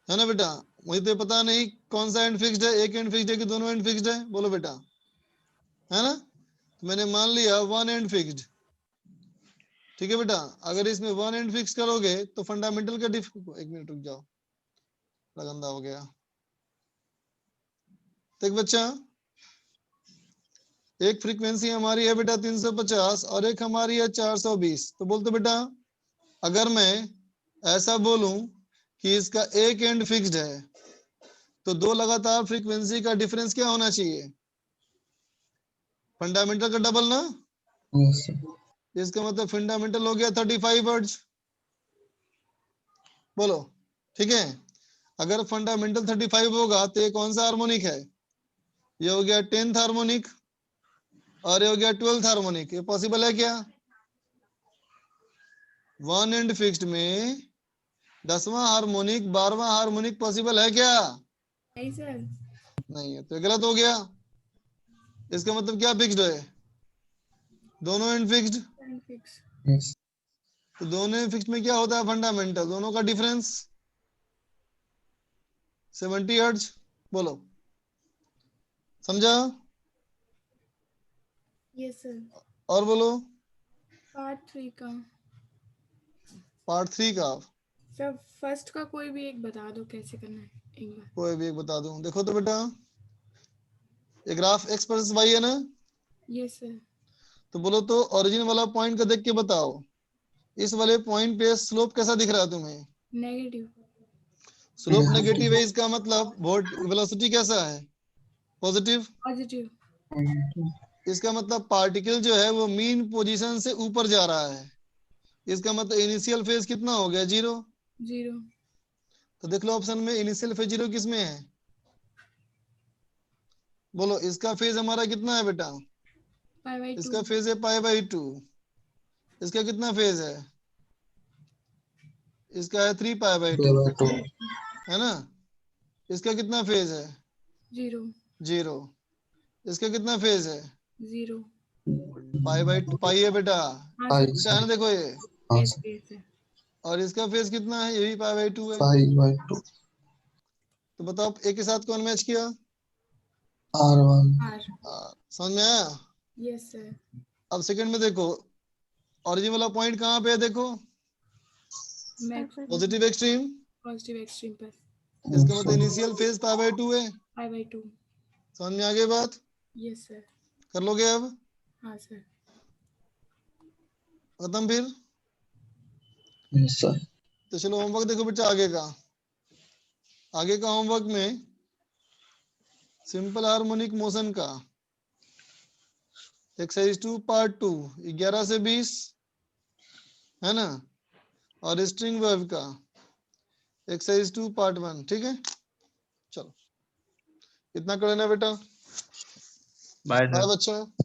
है ना बेटा? मुझे तो पता नहीं कौन सा एंड फिक्स्ड है, एक एंड फिक्स्ड है कि दोनों एंड फिक्स्ड है, बोलो बेटा, है ना? तो मैंने मान लिया वन एंड फिक्स्ड। ठीक है बेटा, अगर इसमें वन एंड फिक्स करोगे तो फंडामेंटल का एक मिनट रुक जाओ, बड़ा गंदा हो गया। देख बच्चा, एक फ्रीक्वेंसी हमारी है बेटा 350 और एक हमारी है 420। तो बोलते बेटा अगर मैं ऐसा बोलूं कि इसका एक एंड फिक्स्ड है तो दो लगातार फ्रीक्वेंसी का डिफरेंस क्या होना चाहिए? फंडामेंटल का डबल ना। इसका मतलब फंडामेंटल हो गया 35 हर्ट्ज। बोलो ठीक है, अगर फंडामेंटल 35 होगा तो ये कौन सा हार्मोनिक है? ये हो गया 10th हार्मोनिक और ये हो गया 12th हार्मोनिक। ये पॉसिबल है क्या? वन एंड फिक्स्ड में 10वां हार्मोनिक 12वां हार्मोनिक पॉसिबल है क्या? नहीं सर नहीं है, तो गलत हो गया। इसका मतलब क्या फिक्स्ड है? दोनों एंड फिक्स्ड। फिक्स तो दोनों एंड फिक्स्ड में क्या होता है? फंडामेंटल, दोनों का डिफरेंस 70 हर्ट्ज। बोलो समझा? यस सर और बोलो पार्ट 3 का पार्ट 3 का। सर फर्स्ट का कोई भी एक बता दो कैसे करना है एक बार। कोई भी एक बता दूं, देखो तो बेटा ये ग्राफ x वर्सेस y है ना, यस सर तो बोलो तो ओरिजिन वाला पॉइंट का देख के बताओ, इस वाले पॉइंट पे स्लोप कैसा दिख रहा है तुम्हें? नेगेटिव स्लोप नेगेटिव है, इसका मतलब वेलोसिटी कैसा है? पॉजिटिव। पॉजिटिव इसका मतलब पार्टिकल जो है वो मीन पोजीशन से ऊपर जा रहा है। इसका मतलब इनिशियल फेज कितना हो गया? 0। 0 तो देख लो ऑप्शन में इनिशियल फेज 0 किस में है? बोलो इसका फेज हमारा कितना है बेटा? पाई बाई 2 इसका फेज है π/2। इसका कितना फेज है? इसका है 3π/2, है ना? इसका कितना फेज है? 0 0। इसका कितना फेज है? 0 π/2 पाई है बेटा, हाँ बेटा है ना, देखो ये। यस यस और इसका फेज कितना है? ये भी π/2 है। तो बताओ एक के साथ कौन मैच किया? आर समझ में आया? यस सर अब सेकंड में देखो, ओरिजिन वाला पॉइंट कहाँ पे है? देखो पॉजिटिव एक्सट्रीम। पॉजिटिव एक्सट्रीम पर इसका मतलब इनिशियल फेज π/2 है। पाई बाई 2 समझ में आ गई बात? यस सर कर लोगे अब? हाँ सर खत्म फिर? Yes sir. तो चलो होमवर्क देखो बच्चा आगे का होमवर्क में सिंपल हार्मोनिक मोशन का एक्सरसाइज 2 पार्ट 2 11 से 20 है ना, और स्ट्रिंग वर्ब का एक्सरसाइज 2 पार्ट 1, ठीक है। चलो इतना कर लेना बेटा। Bye bye sir. बच्चा।